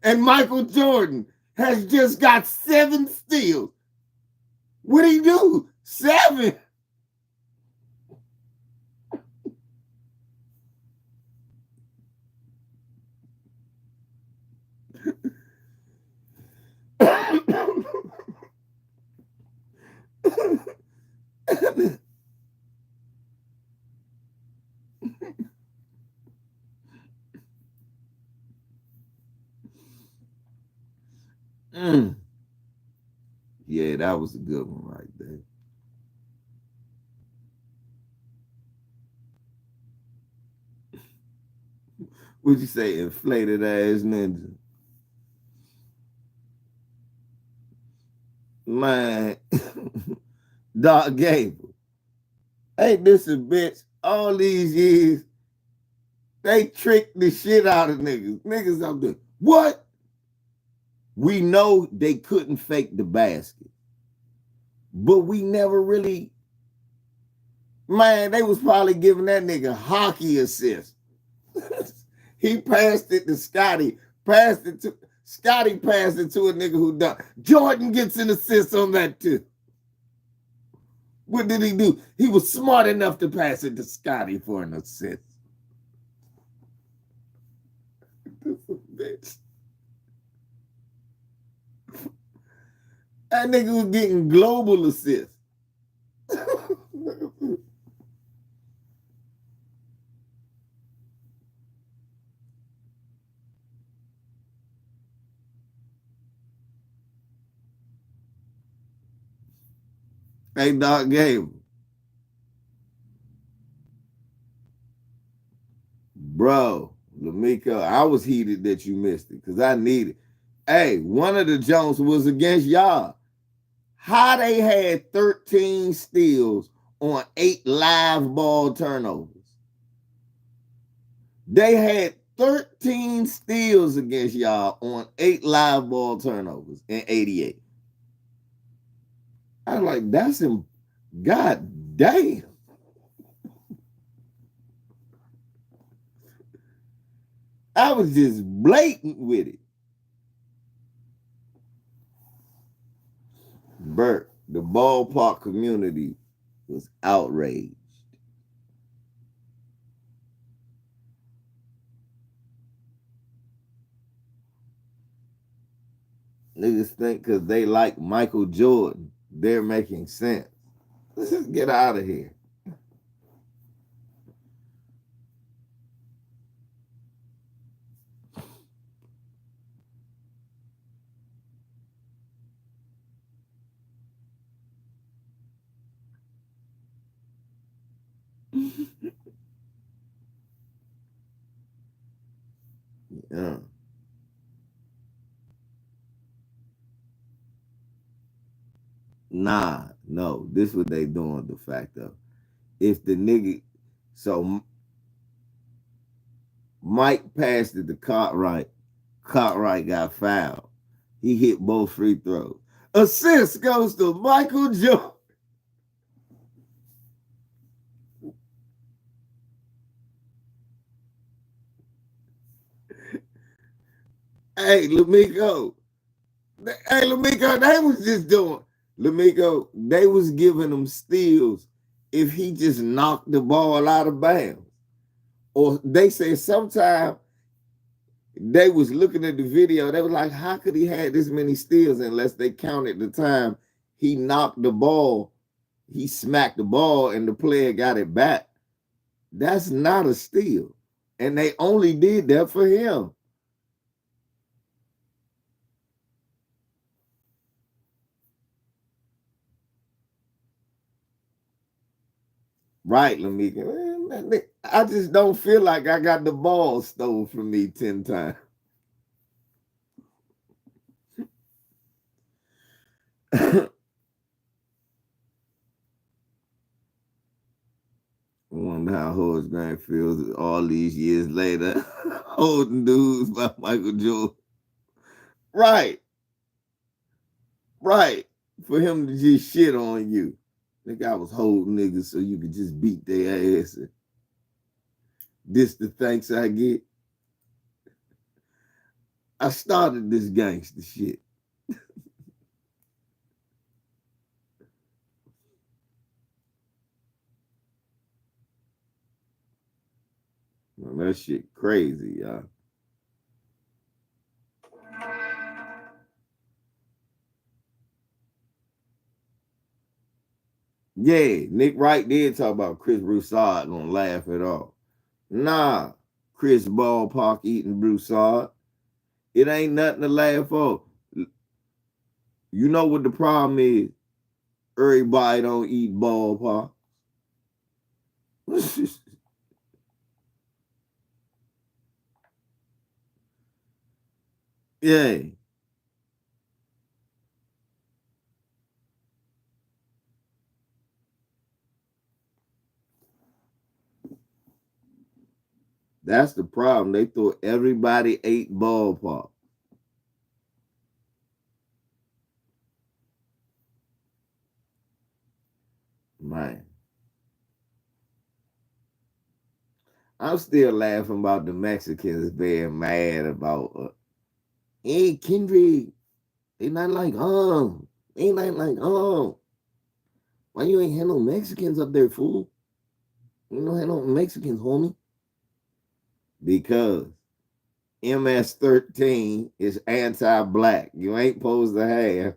And Michael Jordan has just got 7 steals. What did he do? 7. Yeah, that was a good one right there. What'd you say? Inflated ass ninja. Man, Doc Gable. Ain't this a bitch? All these years, they tricked the shit out of niggas. Niggas out there. What? We know they couldn't fake the basket. But we never really, man, they was probably giving that nigga hockey assists. He passed it to Scotty, Scotty passed it to a nigga who done. Jordan gets an assist on that too. What did he do? He was smart enough to pass it to Scotty for an assist. Bitch. That nigga was getting global assists. Hey, Doc Gable. Bro, Lamika, I was heated that you missed it because I needed. Hey, one of the Jones was against y'all. How they had 13 steals on 8 live ball turnovers. They had 13 steals against y'all on 8 live ball turnovers in 88. I was like, that's him. God damn. I was just blatant with it. Bert, the ballpark community was outraged. Niggas think because they like Michael Jordan, they're making sense. Let's just get out of here. Yeah. Nah, no. This what they doing. The fact of if the nigga, so Mike passed it to Cartwright. Cartwright got fouled. He hit both free throws. Assist goes to Michael Jordan. Hey, Lamico. Hey, Lamico, they was just doing. Lamico, they was giving him steals if he just knocked the ball out of bounds. Or they say sometime they was looking at the video, they was like, how could he have this many steals unless they counted the time he knocked the ball, he smacked the ball, and the player got it back. That's not a steal. And they only did that for him. Right, Lamika. I just don't feel like I got the ball stolen from me 10 times. I wonder how Horace Grant feels all these years later, holding dudes by Michael Jordan. Right, right. For him to just shit on you. Think I was holding niggas so you could just beat their ass. And this the thanks I get. I started this gangster shit. Man, that shit crazy, y'all. Yeah, Nick Wright did talk about Chris Broussard gonna laugh at all. Nah, Chris Ballpark eating Broussard. It ain't nothing to laugh for. You know what the problem is? Everybody don't eat Ballpark. Yeah. That's the problem. They thought everybody ate Ballpark. Man. I'm still laughing about the Mexicans being mad about hey Kendrick, they not like ain't like why you ain't had no Mexicans up there, fool? You don't have no Mexicans, homie. Because MS-13 is anti-black. You ain't supposed to have.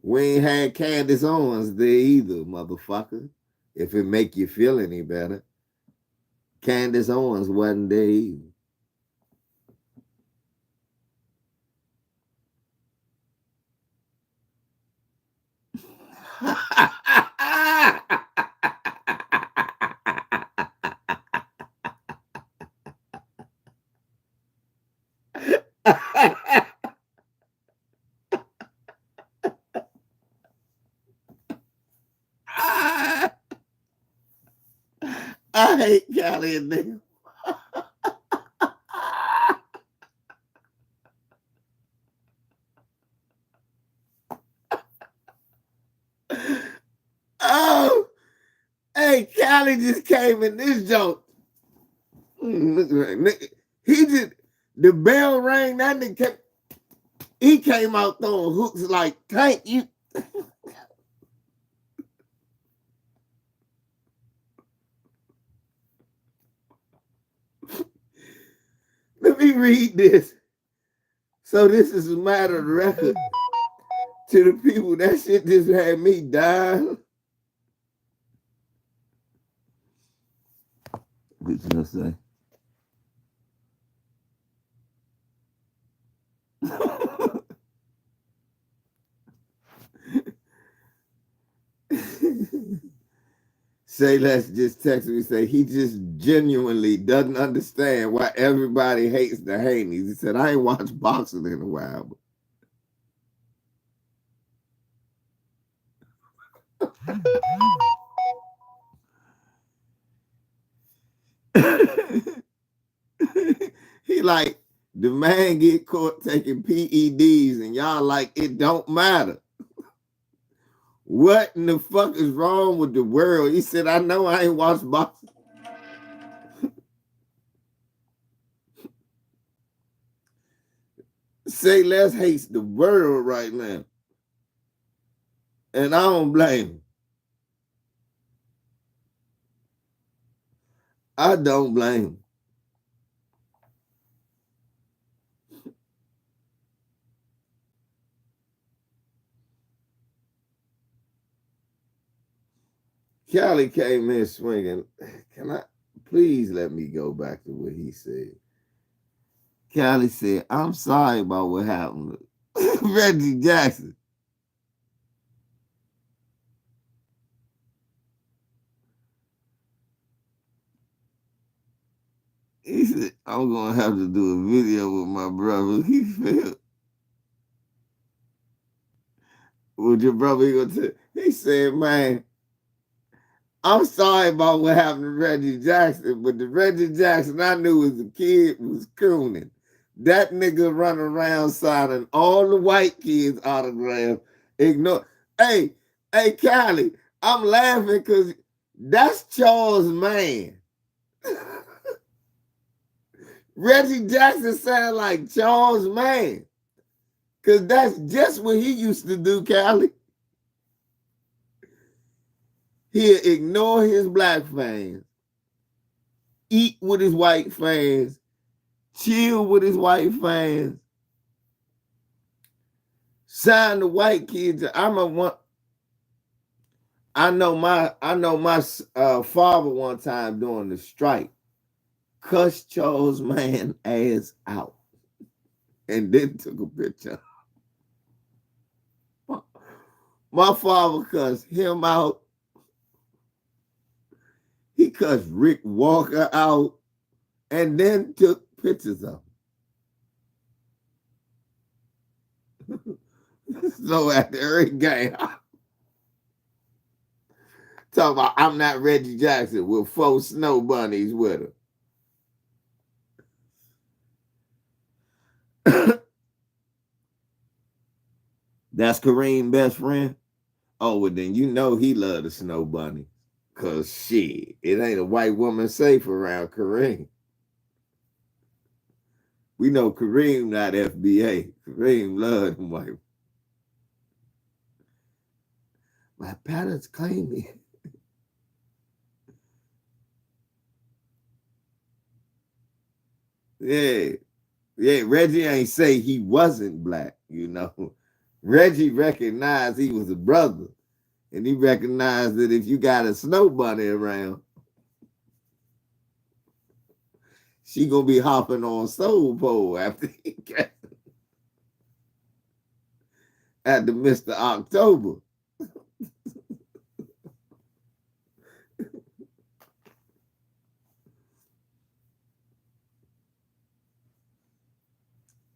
We ain't had Candace Owens there either, motherfucker. If it make you feel any better. Candace Owens wasn't there either. I hate Cali and nigga. Oh, hey, Cali just came in this joke. He just, the bell rang, that nigga, he came out throwing hooks like, thank you. Let me read this. So this is a matter of record to the people. That shit just had me dying. What you gonna say? Say let's just text me, say he just genuinely doesn't understand why everybody hates the Haneys. He said, I ain't watched boxing in a while. He like, the man get caught taking PEDs and y'all like, it don't matter. What in the fuck is wrong with the world? He said, I know I ain't watched boxing. Say less hates the world right now. And I don't blame him. I don't blame him. Callie came in swinging. Can I please let me go back to what he said? Callie said, I'm sorry about what happened to Reggie Jackson. He said, I'm going to have to do a video with my brother. He felt. With your brother, he said, man, I'm sorry about what happened to Reggie Jackson, but the Reggie Jackson I knew as a kid was Coonan. That nigga running around signing all the white kids' autographs. Ignore. Hey, Kylie, I'm laughing because that's Charles' man. Reggie Jackson sound like Charles' man. Because that's just what he used to do, Kylie. He'll ignore his black fans, eat with his white fans, chill with his white fans, sign the white kids. I know my father one time during the strike cussed Charles' man ass out and then took a picture. My father cussed him out. He cussed Rick Walker out and then took pictures of him. So at every game, talking about I'm not Reggie Jackson with 4 snow bunnies with her. That's Kareem's best friend. Oh, well then you know he love the snow bunny. Cause shit, it ain't a white woman safe around Kareem. We know Kareem not FBA. Kareem love them white. My parents claim me. Yeah. Yeah, Reggie ain't say he wasn't black, you know. Reggie recognized he was a brother. And he recognized that if you got a snow bunny around, she gonna be hopping on Soul Pole after he got at the Mr. October.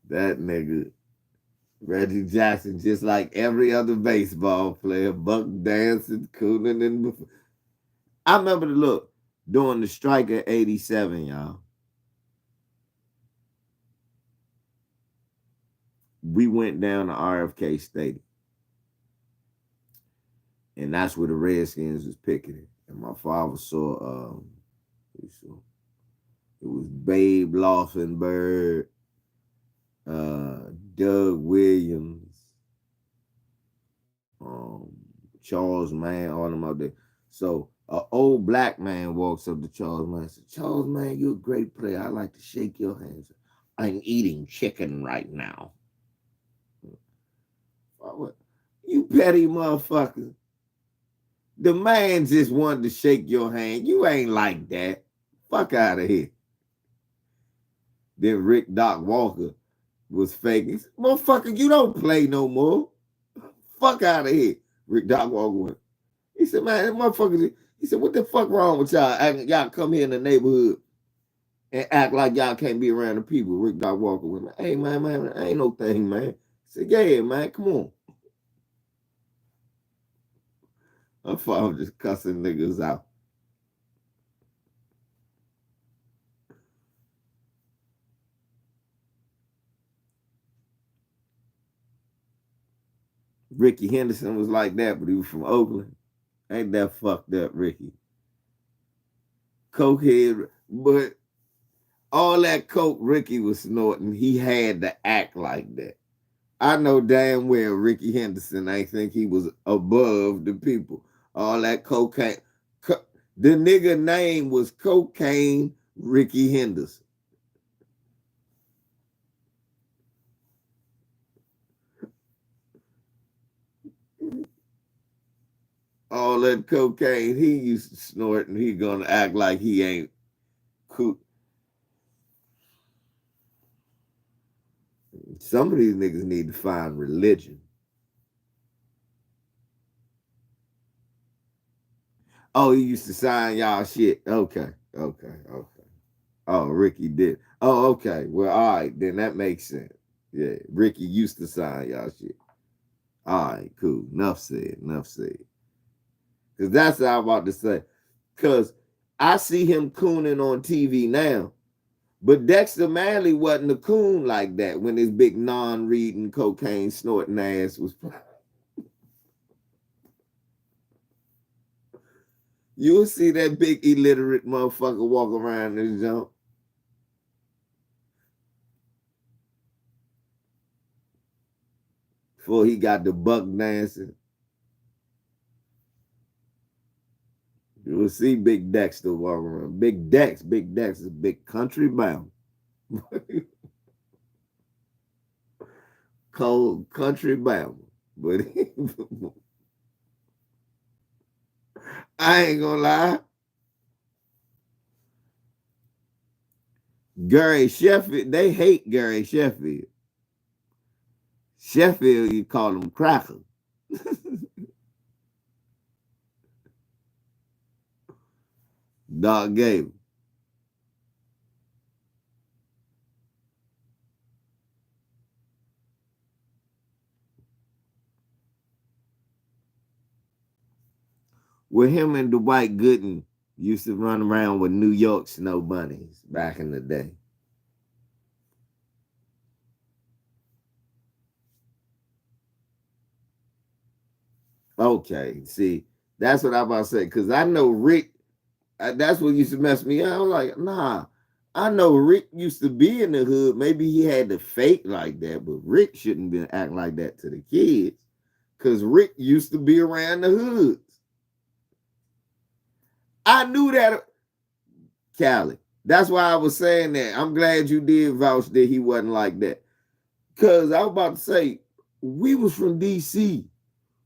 That nigga, Reggie Jackson, just like every other baseball player, buck dancing, cooling, and I remember the look during the strike of '87, y'all. We went down to RFK Stadium, and that's where the Redskins was picketing. And my father saw, it was Babe Laufenberg, Doug Williams, Charles Mann, all them out there. So an old black man walks up to Charles Mann and says, Charles Mann, you're a great player. I'd like to shake your hands. I'm eating chicken right now. You petty motherfucker. The man just wanted to shake your hand. You ain't like that. Fuck out of here. Then Rick Doc Walker was faking. Motherfucker, you don't play no more. Fuck out of here. Rick Doc Walker went. He said, man, that motherfucker, He said, what the fuck wrong with y'all? Y'all come here in the neighborhood and act like y'all can't be around the people. Rick Doc Walker with me. Hey, man, ain't no thing, man. I said, yeah, man, come on. I thought I was just cussing niggas out. Ricky Henderson was like that, but he was from Oakland. Ain't that fucked up, Ricky? Cokehead, but all that coke Ricky was snorting, he had to act like that. I know damn well Ricky Henderson ain't think he was above the people. All that cocaine. The nigga name was Cocaine Ricky Henderson. All that cocaine he used to snort, and he gonna act like he ain't cool. Some of these niggas need to find religion. Oh, he used to sign y'all shit. Okay. Oh, Ricky did. Oh, okay. Well, all right, then that makes sense. Yeah, Ricky used to sign y'all shit. All right, cool. Enough said. Because that's what I'm about to say. Because I see him cooning on TV now. But Dexter Manley wasn't a coon like that when his big non-reading, cocaine snorting ass was. You'll see that big illiterate motherfucker walk around this jump. Before he got the buck dancing. You will see Big Dexter walk around. Big Dex is big country bound. Cold country bound. But I ain't gonna lie. Gary Sheffield, they hate Gary Sheffield. Sheffield, you call him Cracker. Doc Gable. Well, him and Dwight Gooden used to run around with New York snow bunnies back in the day. Okay, see, that's what I'm about to say. Because I know Rick, that's what used to mess me up. I was like, nah, I know Rick used to be in the hood. Maybe he had to fake like that, but Rick shouldn't be acting like that to the kids. Because Rick used to be around the hoods. I knew that, Callie. That's why I was saying that. I'm glad you did vouch that he wasn't like that. Because I was about to say, we was from D.C.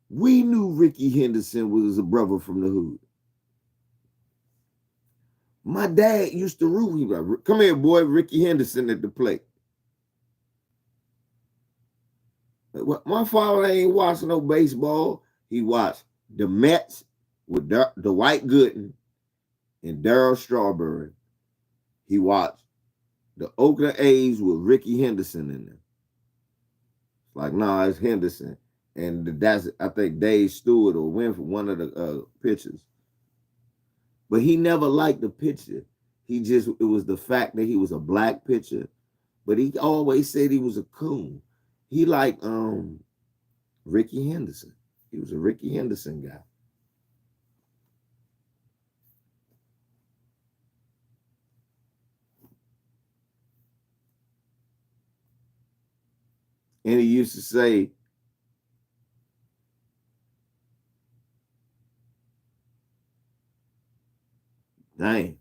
We knew Ricky Henderson was a brother from the hood. My dad used to root. He was like, come here, boy, Ricky Henderson at the plate. My father ain't watching no baseball. He watched the Mets with the White Gooden and Darryl Strawberry. He watched the Oakland A's with Ricky Henderson in there. Like, nah, it's Henderson. And that's, I think, Dave Stewart or Winfrey, one of the pitchers. But he never liked the pitcher. It was the fact that he was a black pitcher. But he always said he was a coon. He liked Ricky Henderson. He was a Ricky Henderson guy. And he used to say, dang.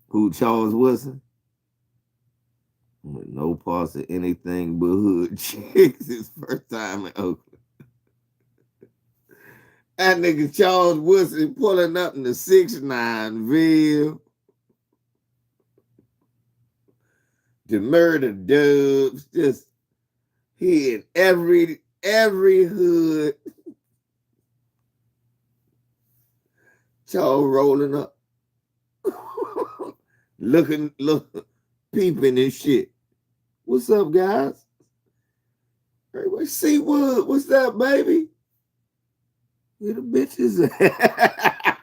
Who, Charles Wilson? With no parts of anything but hood chicks his first time in Oakland. That nigga Charles Wilson pulling up in the 6'9" Ville. the murder dubs, just he in every hood. Y'all rolling up, looking, peeping and shit. What's up, guys? Everybody, Seawood, what's that, baby? Where the bitches at?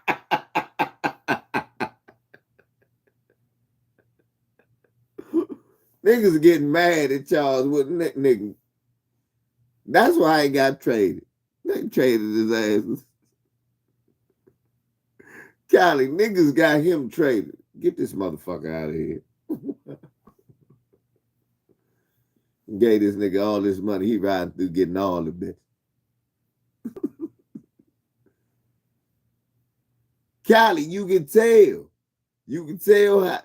Niggas getting mad at Charles with nigga. That's why he got traded. They traded his ass. Cali, niggas got him traded. Get this motherfucker out of here. Gave this nigga all this money. He riding through getting all the bits. Cali, you can tell. You can tell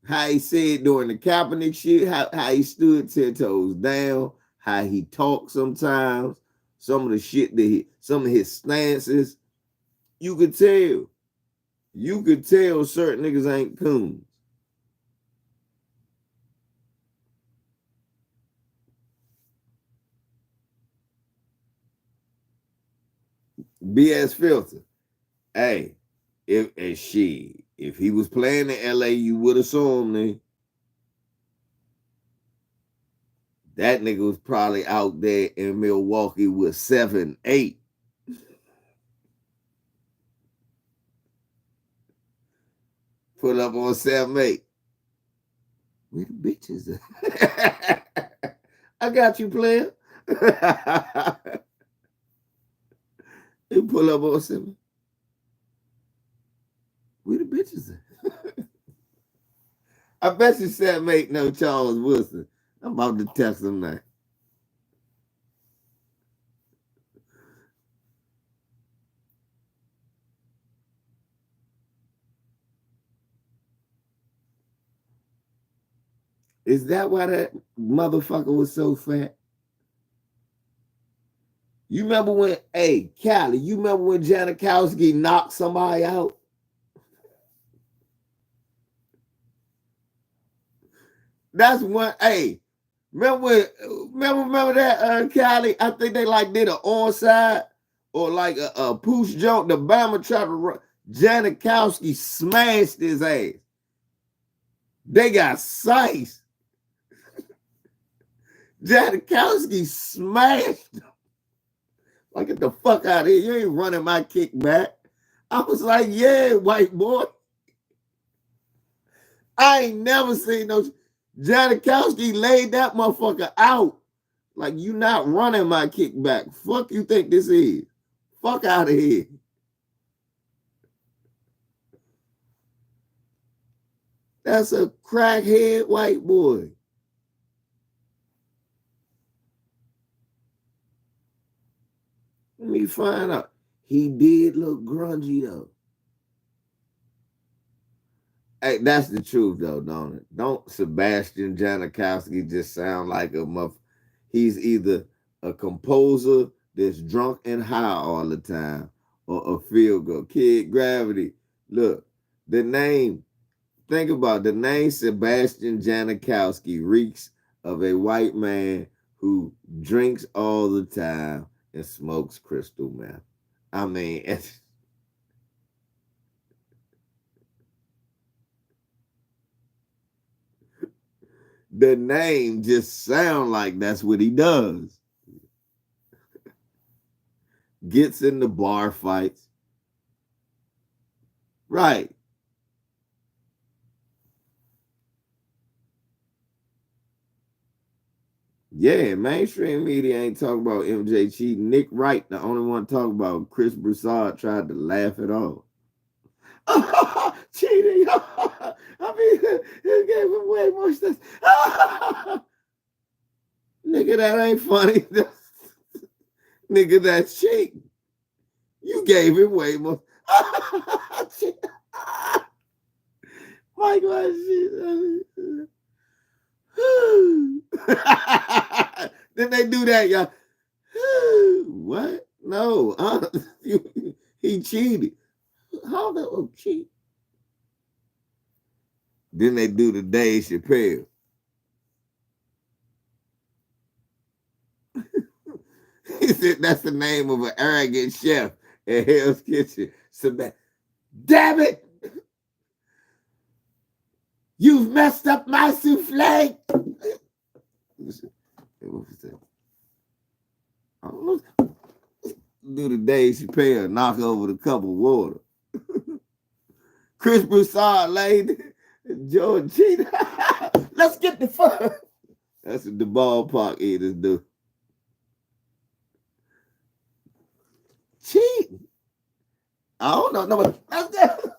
how he said during the Kaepernick shit, how he stood 10 toes down, how he talked sometimes, some of the shit that some of his stances. You could tell. You could tell certain niggas ain't coons. BS filter. Hey, if he was playing in LA, you would have saw him then. That nigga was probably out there in Milwaukee with 7-8. Put up on 7-8. Where the bitches at? I got you, player. You pull up on 7. Where the bitches at? I bet you 7-8 no Charles Wilson. I'm about to text him now. Is that why that motherfucker was so fat? You remember when, hey, Callie, you remember when Janikowski knocked somebody out? That's one, hey, remember that, Callie? I think they like did an onside or like a push joke. The Bama tried to run. Janikowski smashed his ass. They got sized. Janikowski smashed him. Like, get the fuck out of here. You ain't running my kick back. I was like, yeah, white boy. I ain't never seen no. Janikowski laid that motherfucker out. Like, you not running my kickback. Fuck you think this is? Fuck out of here. That's a crackhead white boy. Let me find out. He did look grungy, though. Hey, that's the truth, though, don't it? Don't Sebastian Janikowski just sound like a muff? He's either a composer that's drunk and high all the time or a field goal. Kid Gravity. Look, the name, think about the name Sebastian Janikowski reeks of a white man who drinks all the time and smokes crystal meth. I mean, the name just sound like that's what he does. Gets in the bar fights. Right. Yeah, mainstream media ain't talking about MJ cheating. Nick Wright, the only one talking about Chris Broussard tried to laugh it off. Cheating. I mean, it gave him way more stuff. Nigga, that ain't funny. Nigga, that's cheating. You gave him way more. Michael, then they do that, y'all. What? No, he cheated. How the cheat? Then they do the Dave Chappelle. He said that's the name of an arrogant chef at Hell's Kitchen. Damn it! You've messed up my souffle. What was that? I don't know. Do the Dave Chappelle knock over the cup of water. Chris Broussard laid George Cheetah. Let's get the fun. That's what the ballpark eaters do. Cheating. I don't know. No, let's go.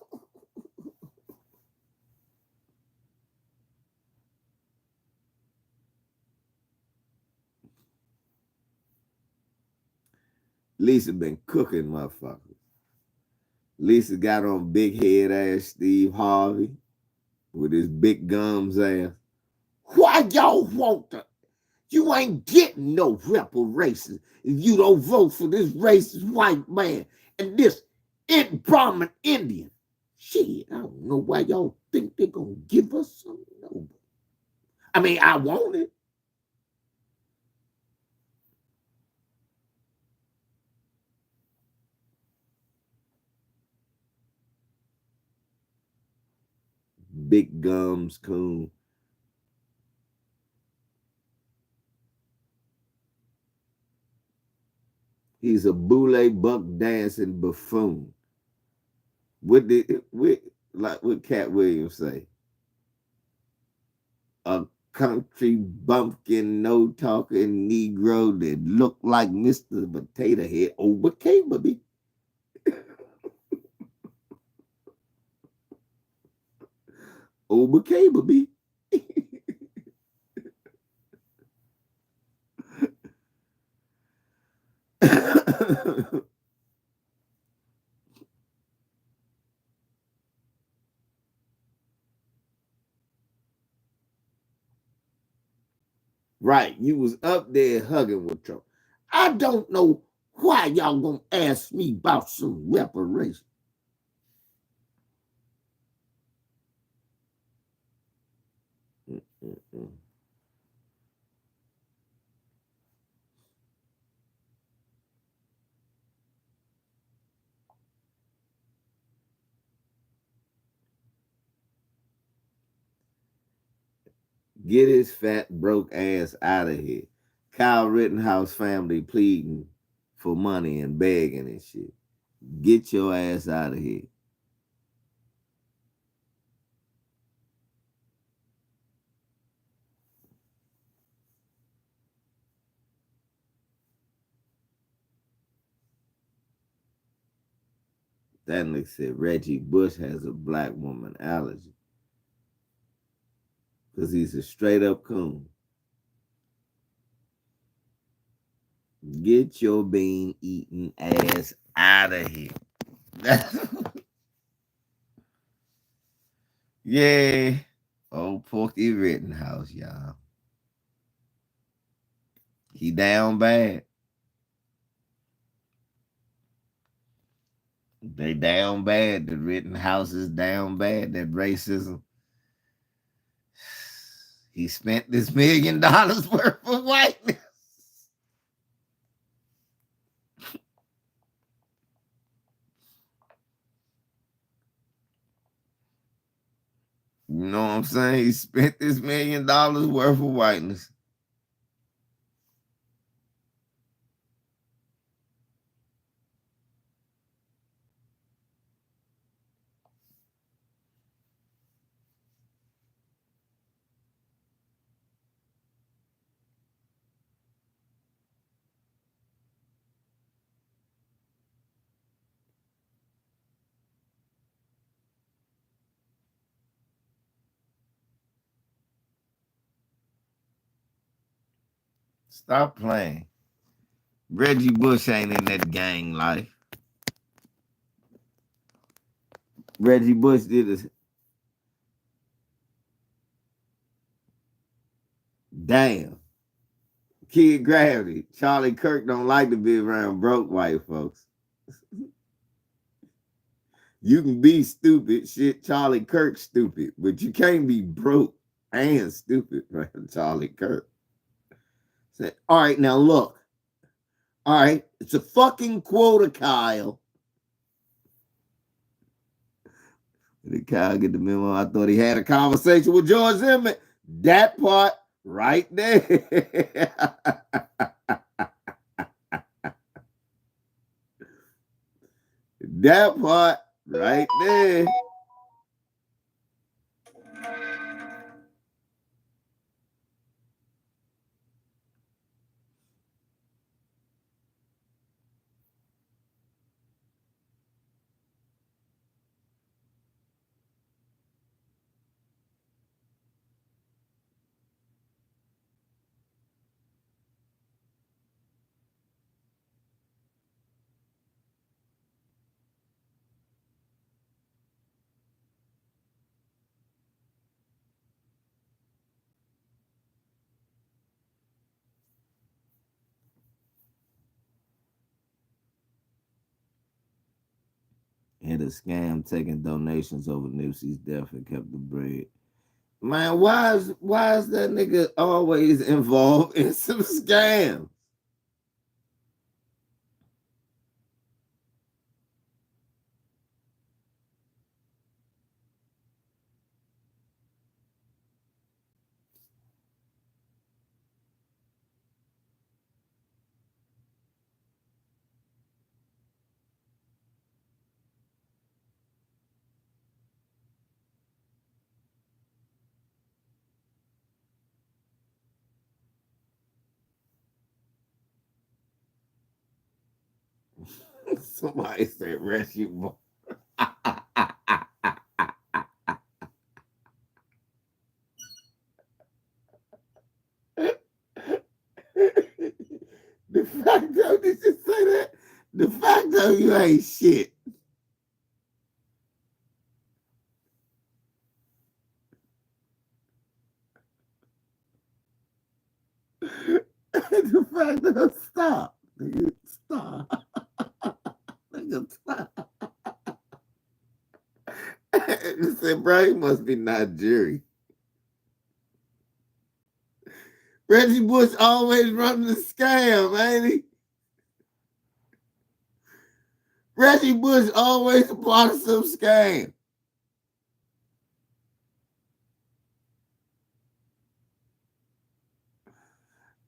Lisa been cooking motherfuckers. Lisa got on big head ass Steve Harvey with his big gums ass. Why y'all want to? You ain't getting no reparations if you don't vote for this racist white man and this Brahmin Indian. Shit, I don't know why y'all think they're gonna give us something. No. I mean, I want it. Big gums, Coons. He's a boule buck dancing buffoon. What Cat Williams say? A country bumpkin, no talking Negro that looked like Mr. Potato Head overcame me. Overcame me. Right, you was up there hugging with Trump. I don't know why y'all gonna ask me about some reparations. Get his fat, broke ass out of here. Kyle Rittenhouse family pleading for money and begging and shit. Get your ass out of here. Stanley said Reggie Bush has a black woman allergy because he's a straight up coon. Get your bean eating ass out of here. Yeah. Old Porky Rittenhouse, y'all. He down bad. They down bad. The Rittenhouse is down bad. That racism. He spent this $1 million worth of whiteness. You know what I'm saying? He spent this $1 million worth of whiteness. Stop playing. Reggie Bush ain't in that gang life. Reggie Bush did a damn. Kid Gravity. Charlie Kirk don't like to be around broke white folks. You can be stupid, shit. Charlie Kirk stupid, but you can't be broke and stupid, right? Charlie Kirk said, "All right, now look, All right, it's a fucking quota, Kyle. Did Kyle get the memo? I thought he had a conversation with George Zimmerman. That part right there. That part right there. And a scam taking donations over Nipsey's death and kept the bread. Man, why is that nigga always involved in some scams? Somebody said Reggie Bush. The fact that did you say that? The fact that you ain't shit. The fact that stop. Nigga, stop. Nigga, stop. He said, bro, he must be Nigerian. Reggie Bush always running the scam, ain't he? Reggie Bush always a part of some scam.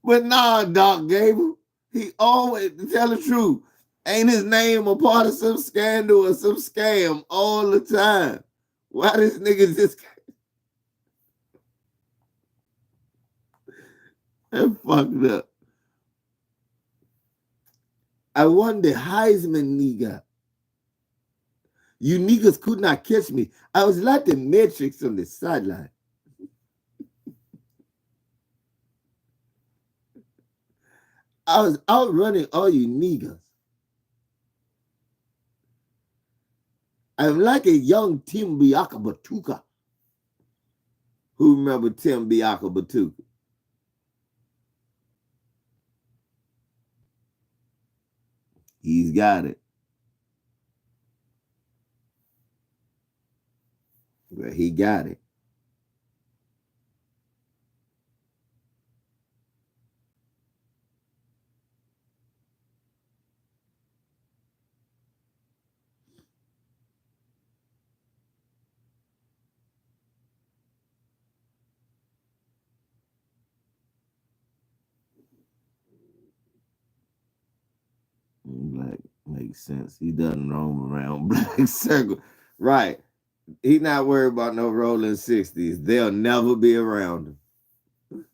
But nah, Doc Gable, he always, to tell the truth, ain't his name a part of some scandal or some scam all the time? Why this nigga just that fucked up? I won the Heisman nigga. You niggas could not catch me. I was like the Matrix on the sideline. I was outrunning all you niggas. I'm like a young Tim Biaka Batuka. Who remember Tim Biaka Batuka? He's got it. Well, he got it. Black makes sense. He doesn't roam around black circle. Right. He not worried about no rolling 60s. They'll never be around him.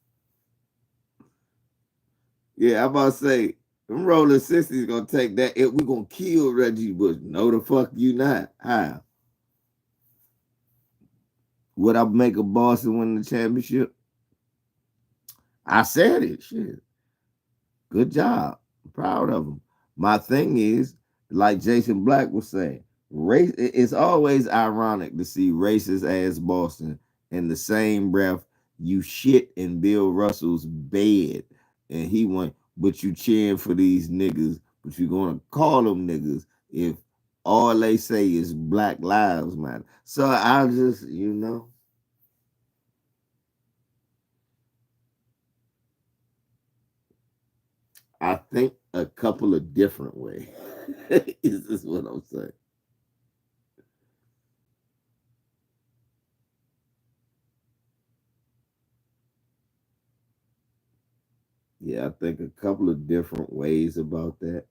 Yeah, I'm about to say, them rolling 60s gonna take that. We're gonna kill Reggie Bush. No, the fuck you not. How? Would I make a Boston win the championship? I said it. Shit. Good job. I'm proud of him. My thing is, like Jason Black was saying, race. It's always ironic to see racist ass Boston in the same breath you shit in Bill Russell's bed, and he went, but you cheering for these niggas, but you're gonna call them niggas if all they say is Black Lives Matter. So I just, I think a couple of different ways. Is what I'm saying. Yeah, I think a couple of different ways about that.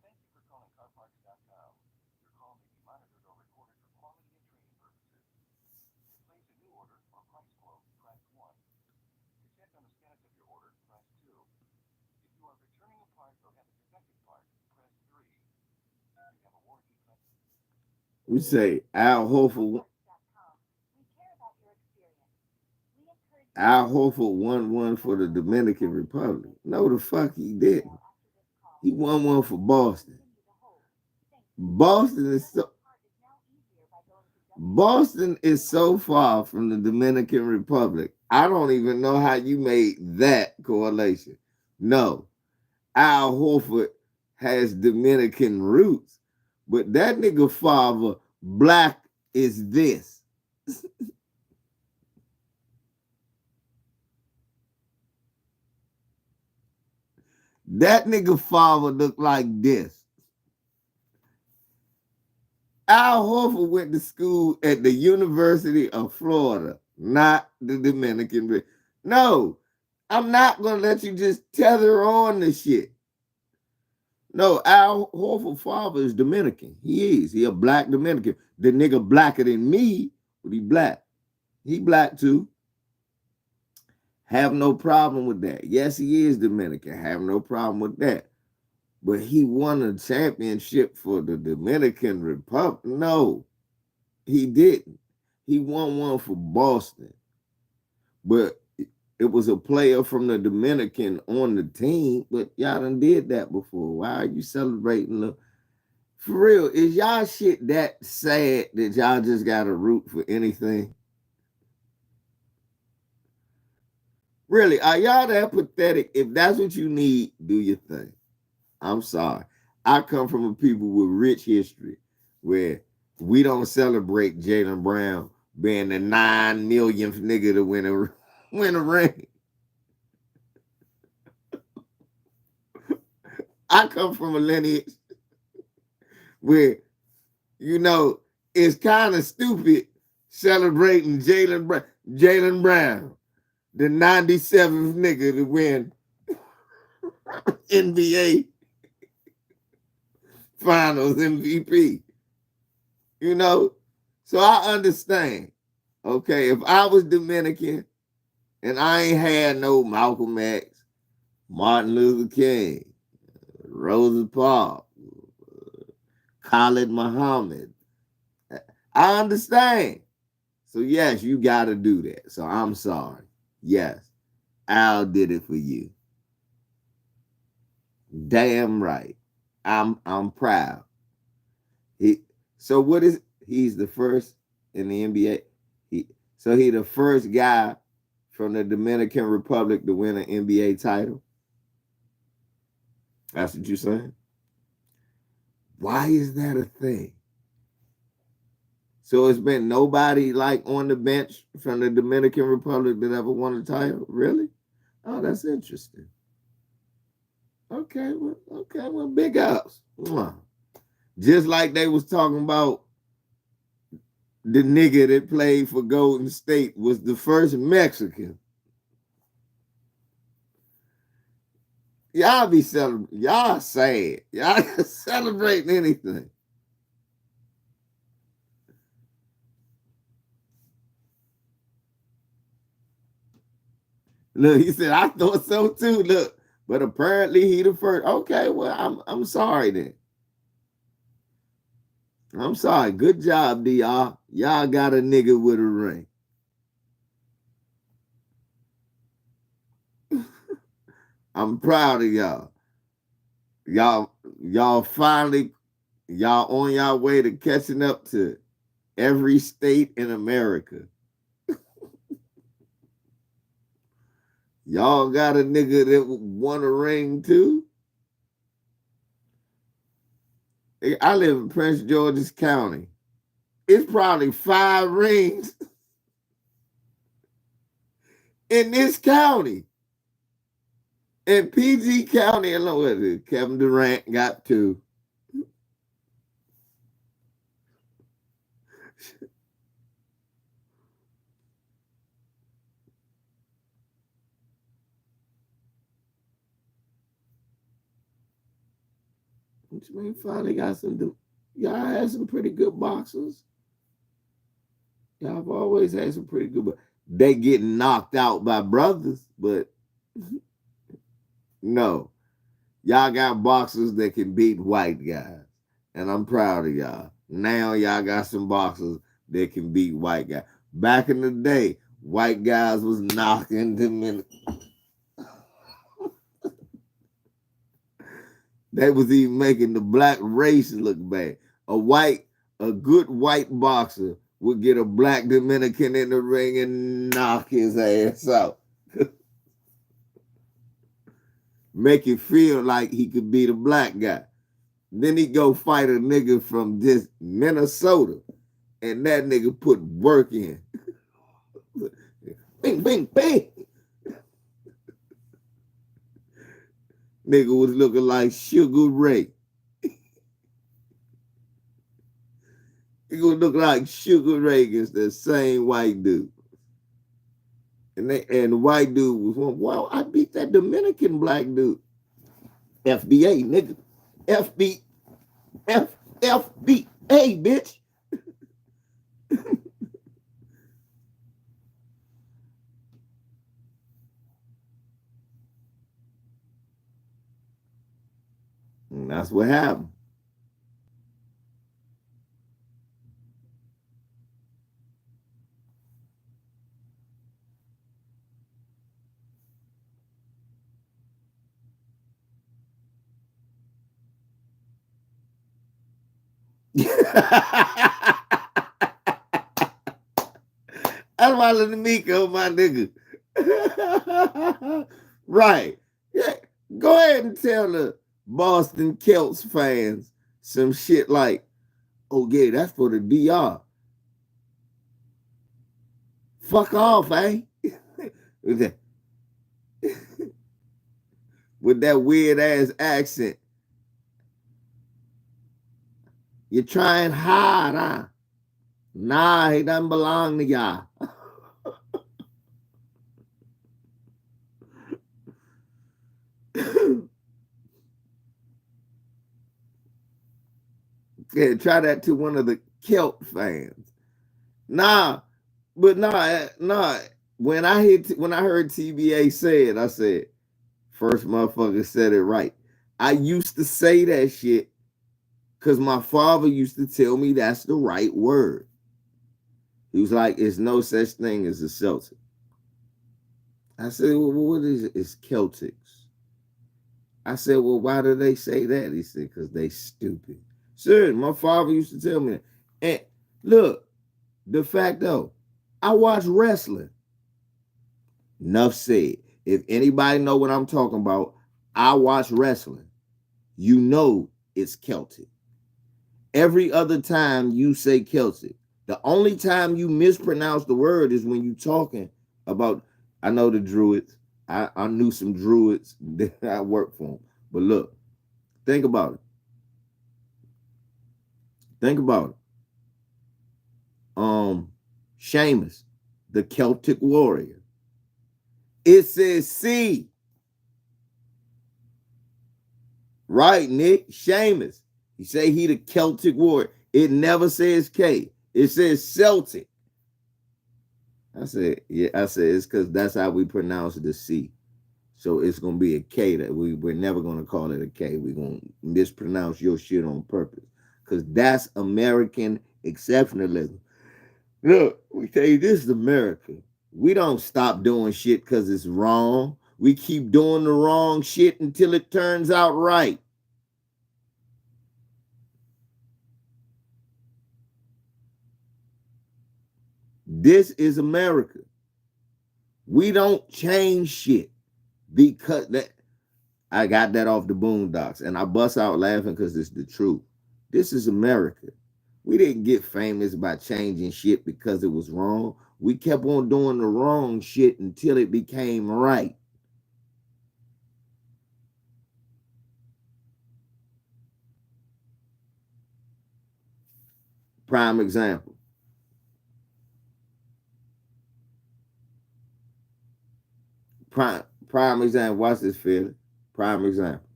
Thank you for calling carparts.com. Your call may be monitored or recorded for quality and training purposes. To place a new order or price quote, press 1. To check on the status of your order, press 2. If you are returning a part or have a defective part, press 3. If you have a warranty claim. We say Al Horford. Al Horford won one for the Dominican Republic. No, the fuck he didn't. He won one for Boston. Boston is so Boston is so far from the Dominican Republic. I don't even know how you made that correlation. No, Al Horford has Dominican roots, but that nigga father, black is this. That nigga father looked like this. Al Horford went to school at the University of Florida, not the Dominican. No, I'm not gonna let you just tether on the shit. No, Al Horford father is Dominican. He is. He a black Dominican. The nigga blacker than me, but he black. He black too. Have no problem with that. Yes, he is Dominican. Have no problem with that. But he won a championship for the Dominican Republic. No, he didn't. He won one for Boston. But it was a player from the Dominican on the team. But y'all done did that before. Why are you celebrating the For real, is y'all shit that sad that y'all just gotta root for anything? Really, are y'all that pathetic? If that's what you need, do your thing. I'm sorry. I come from a people with rich history where we don't celebrate Jaylen Brown being the 9 millionth nigga to win a ring. I come from a lineage where, you know, it's kind of stupid celebrating Jaylen Brown, the 97th nigga to win NBA Finals MVP. You know? So I understand. Okay, if I was Dominican and I ain't had no Malcolm X, Martin Luther King, Rosa Parks, Khalid Muhammad, I understand. So yes, you got to do that. So I'm sorry. Yes, Al did it for you. Damn right. I'm proud. He so what is he's the first in the NBA. He the first guy from the Dominican Republic to win an NBA title. That's what you're saying? Why is that a thing? So it's been nobody like on the bench from the Dominican Republic that ever won a title? Really? Oh, that's interesting. Okay, well, big ups. Just like they was talking about the nigga that played for Golden State was the first Mexican. Y'all be celebrating. Y'all sad. Y'all celebrating anything. Look, he said, I thought so too. Look, but apparently he the first. Okay, well, I'm sorry then. I'm sorry. Good job, DR. Y'all got a nigga with a ring. I'm proud of y'all. Y'all finally, y'all on y'all way to catching up to every state in America. Y'all got a nigga that won a ring too? I live in Prince George's County. It's probably 5 rings in this county. In PG County alone, Kevin Durant got 2. Which mean finally got some. Y'all had some pretty good boxers. Y'all have always had some pretty good. They get knocked out by brothers, but no, y'all got boxers that can beat white guys, and I'm proud of y'all. Now y'all got some boxers that can beat white guys. Back in the day, white guys was knocking them in. They was even making the black race look bad. A good white boxer would get a black Dominican in the ring and knock his ass out. Make it feel like he could beat a black guy. Then he go fight a nigga from just Minnesota, and that nigga put work in. Bing, bing, bing. Nigga was looking like Sugar Ray. He gonna look like Sugar Ray against the same white dude. And the white dude was one, wow, I beat that Dominican black dude. FBA, nigga. FBA, bitch. And that's what happened. That's why Miko, my nigga. Right. Yeah. Go ahead and tell the Boston Celts fans some shit like, oh yeah, that's for the DR. Fuck off, eh? With that weird ass accent. You're trying hard, huh? Nah, he doesn't belong to y'all. Yeah, try that to one of the Celt fans. Nah, but nah. When I heard TBA say it, I said, first motherfucker said it right. I used to say that shit because my father used to tell me that's the right word. He was like, "It's no such thing as a Celtic." I said, "Well, what is it? It's Celtics." I said, "Well, why do they say that?" He said, "Because they stupid." Sure, my father used to tell me that. And look, the fact though, I watch wrestling. Enough said. If anybody know what I'm talking about, I watch wrestling. You know it's Celtic. Every other time you say Celtic. The only time you mispronounce the word is when you talking about, I know the Druids. I knew some Druids that I worked for them. But look, think about it. Think about it. Sheamus, the Celtic warrior. It says C. Right, Nick? Sheamus. He say he the Celtic warrior. It never says K. It says Celtic. I said, yeah, it's because that's how we pronounce the C. So it's gonna be a K that we're never gonna call it a K. We're gonna mispronounce your shit on purpose. Because that's American exceptionalism. Look, we tell you this is America. We don't stop doing shit because it's wrong. We keep doing the wrong shit until it turns out right. This is America. We don't change shit because that I got that off the Boondocks and I bust out laughing because it's the truth. This is America. We didn't get famous by changing shit because it was wrong. We kept on doing the wrong shit until it became right. Prime example. Prime example. Watch this, Philly. Prime example.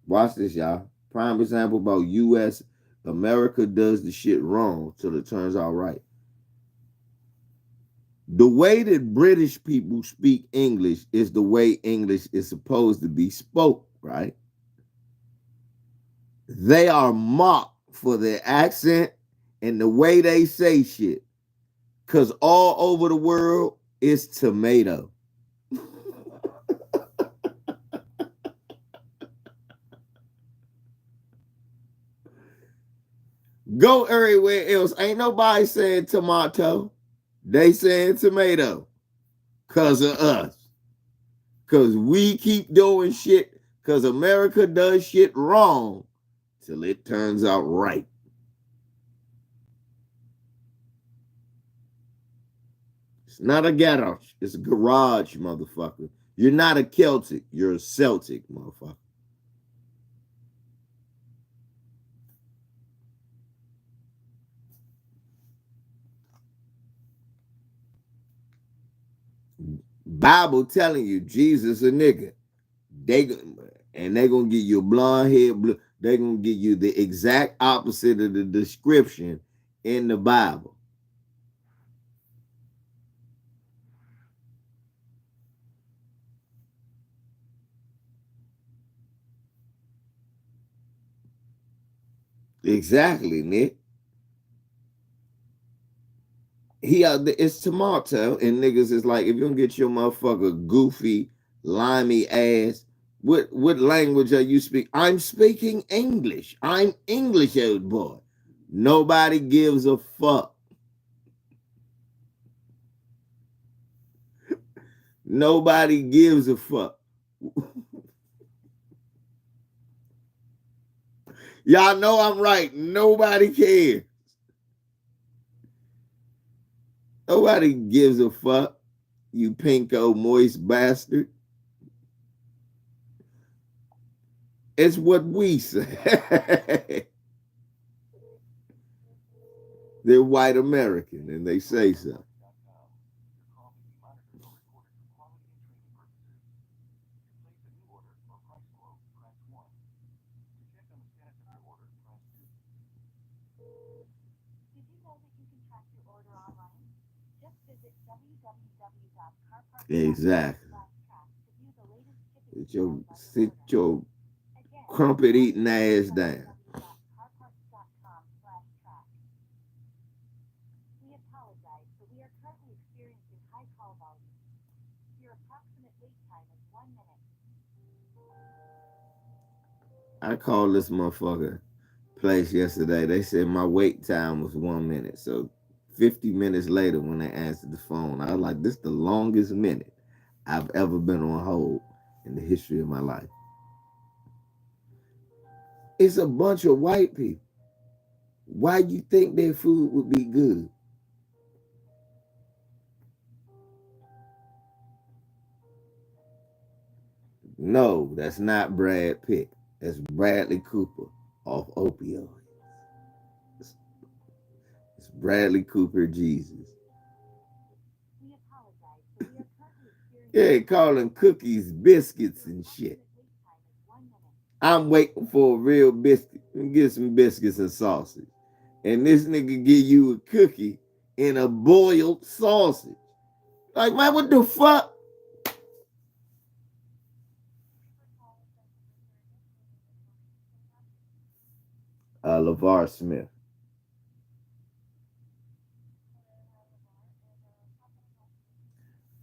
Watch this, y'all. Prime example about U.S. America does the shit wrong till it turns out right. The way that British people speak English is the way English is supposed to be spoke, right? They are mocked for their accent and the way they say shit. Because all over the world, it's tomato. Go everywhere else. Ain't nobody saying tomato. They saying tomato. Because of us. Because we keep doing shit. Because America does shit wrong till it turns out right. It's not a garage. It's a garage, motherfucker. You're not a Celtic. You're a Celtic, motherfucker. Bible telling you Jesus a nigga. They and they gonna give you a blonde head. They gonna give you the exact opposite of the description in the Bible. Exactly, Nick. It's tomato, and niggas is like, if you don't get your motherfucker goofy, limey ass, what language are you speak? I'm speaking English. I'm English, old boy. Nobody gives a fuck. Nobody gives a fuck. Y'all know I'm right. Nobody cares. Nobody gives a fuck. You pinko moist bastard. It's what we say. They're white American and they say so. Exactly. Sit your crumpet eating ass down. I called this motherfucker place yesterday. They said my wait time was 1 minute. So 50 minutes later, when they answered the phone, I was like, this is the longest minute I've ever been on hold in the history of my life. It's a bunch of white people. Why you think their food would be good? No, that's not Brad Pitt. That's Bradley Cooper off opioids. It's Bradley Cooper Jesus. Yeah, calling cookies biscuits and shit. I'm waiting for a real biscuit. Get some biscuits and sausage. And this nigga give you a cookie in a boiled sausage. Like, man, what the fuck? LeVar Smith.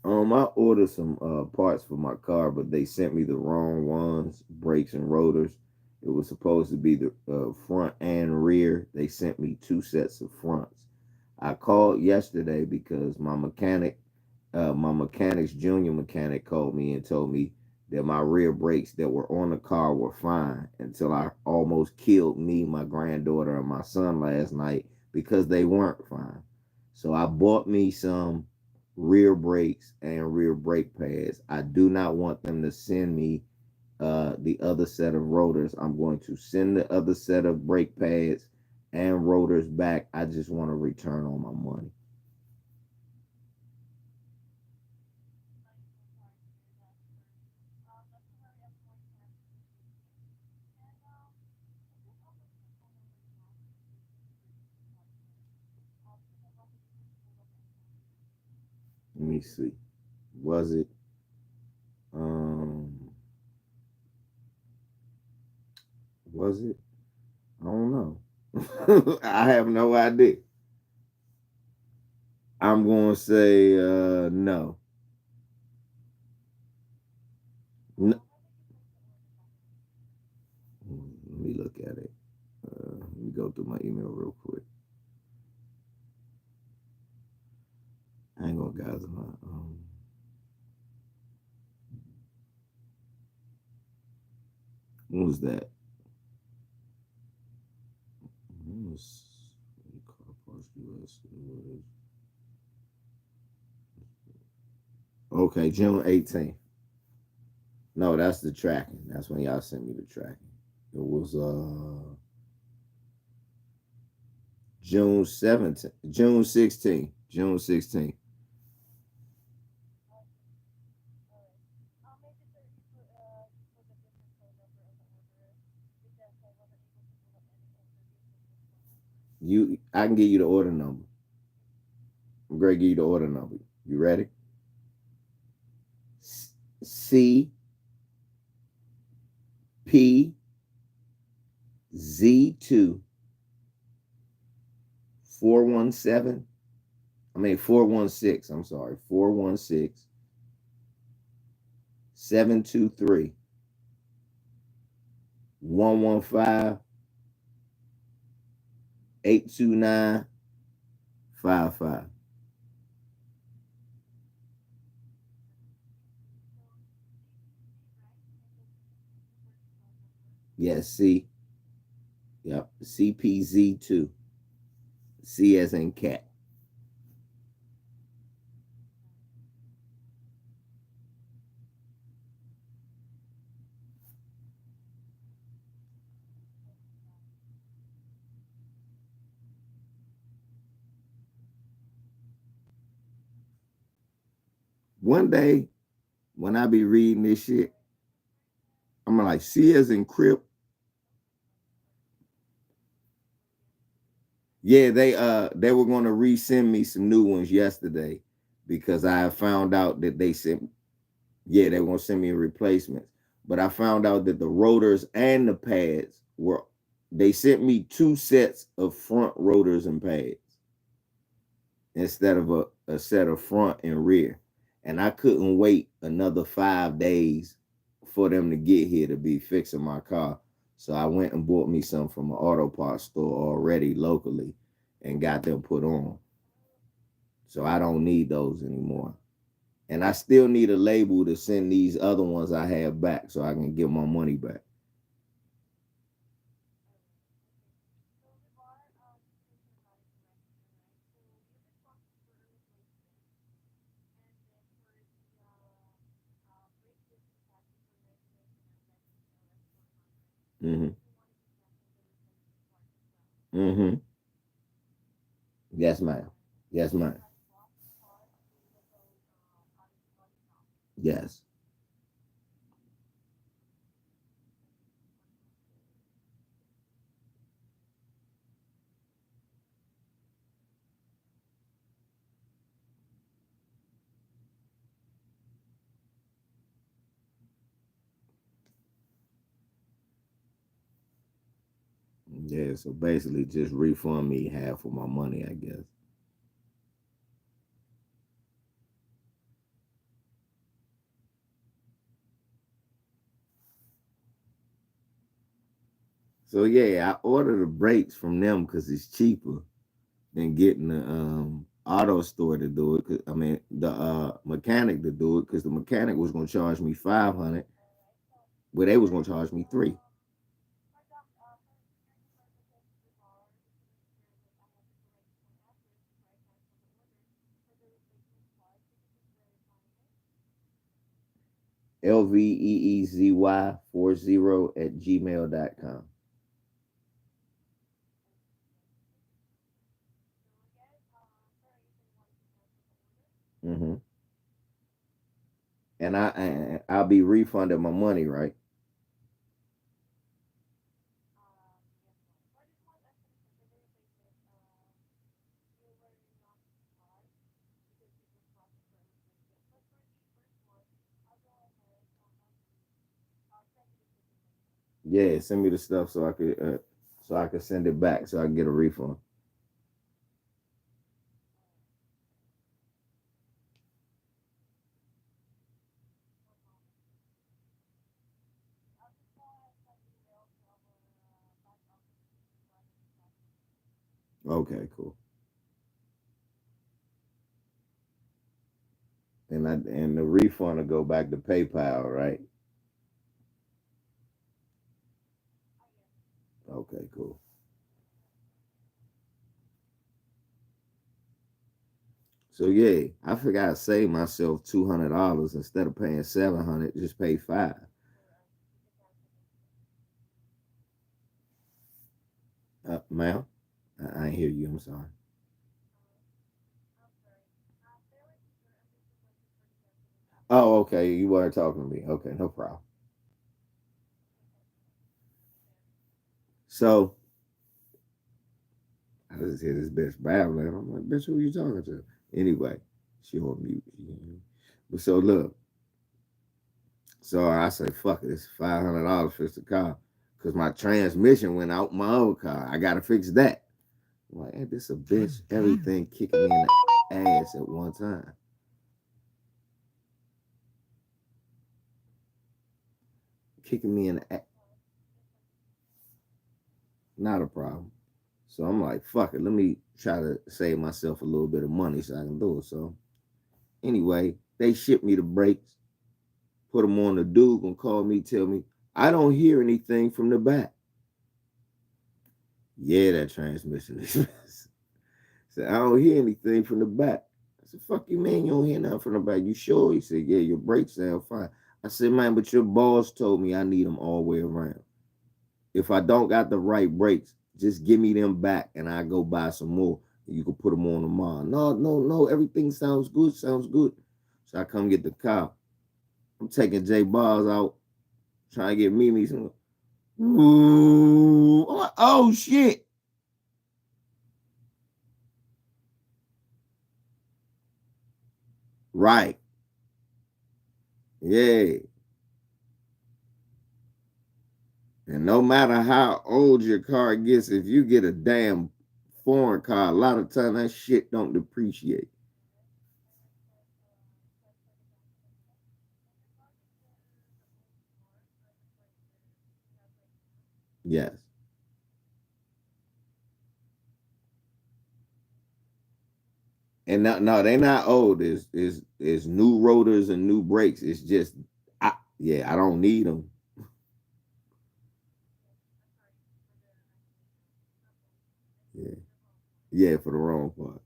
I ordered some parts for my car, but they sent me the wrong ones, brakes and rotors. It was supposed to be the front and rear. They sent me two sets of fronts. I called yesterday because my mechanic's junior mechanic called me and told me that my rear brakes that were on the car were fine until I almost killed me, my granddaughter, and my son last night because they weren't fine. So I bought me some rear brakes and rear brake pads. I do not want them to send me the other set of rotors. I'm going to send the other set of brake pads and rotors back. I just want to return on my money. Let me see. Was it? Um, was it? I don't know. I have no idea. I'm going to say no. No. Let me look at it. Let me go through my email real quick. Hang on, guys. When was that? When was Car Parts US? Okay, June 18th. No, that's the tracking. That's when y'all sent me the tracking. It was June 17th, June 16th, June 16th. I can give you the order number. I'm going to give you the order number. You ready? C P Z2 417. 416. I'm sorry. 416 723 115 829 55. Yes, C. Yep. CPZ2. C as in cat. One day, when I be reading this shit, I'm like, C as in crip. Yeah, they were gonna resend me some new ones yesterday because I found out that they sent yeah, they were gonna send me replacements. But I found out that the rotors and the pads were they sent me two sets of front rotors and pads instead of a set of front and rear. And I couldn't wait another 5 days for them to get here to be fixing my car. So I went and bought me some from an auto parts store already locally and got them put on. So I don't need those anymore. And I still need a label to send these other ones I have back so I can get my money back. Mm-hmm. Mm-hmm. Yes, ma'am. Yes, ma'am. Yes. Yeah. So basically just refund me half of my money, I guess. So yeah, I ordered the brakes from them because it's cheaper than getting the auto store to do it. The mechanic to do it because the mechanic was gonna charge me 500. Well, they was gonna charge me 3. LVEEZY40 @gmail.com. Mm-hmm. And I'll be refunded my money, right? Yeah, send me the stuff so I could send it back so I can get a refund. Okay, cool. And the refund will go back to PayPal, right? Okay, cool. So yeah, I figured I'd save myself $200 instead of paying 700. Just pay 5. Ma'am, I ain't hear you. I'm sorry. Oh, okay. You weren't talking to me. Okay, no problem. So I just hear this bitch babbling. I'm like, bitch, who you talking to? Anyway, she on mute. But so look, so I say, fuck it, it's $500 fix the car. Cause my transmission went out my old car. I gotta fix that. I'm like, hey, this a bitch, everything kicking me in the ass at one time. Kicking me in the ass. Not a problem. So I'm like, fuck it, let me try to save myself a little bit of money so I can do it. So anyway, they shipped me the brakes, put them on. The dude gonna call me, tell me, I don't hear anything from the back. Yeah, that transmission is said, I don't hear anything from the back. I said, fuck you, man, you don't hear nothing from the back. You sure? He said, yeah, your brakes sound fine. I said, man, but your boss told me I need them all the way around. If I don't got the right brakes, just give me them back and I go buy some more. You can put them on tomorrow. No, no, no, everything sounds good, sounds good. So I come get the car. I'm taking J Bars out, trying to get Mimi some. Ooh, oh shit. Right. Yeah. And no matter how old your car gets, if you get a damn foreign car, a lot of times that shit don't depreciate. Yes. And no, they not old. Is new rotors and new brakes. It's just, I don't need them. Yeah, yeah, for the wrong part.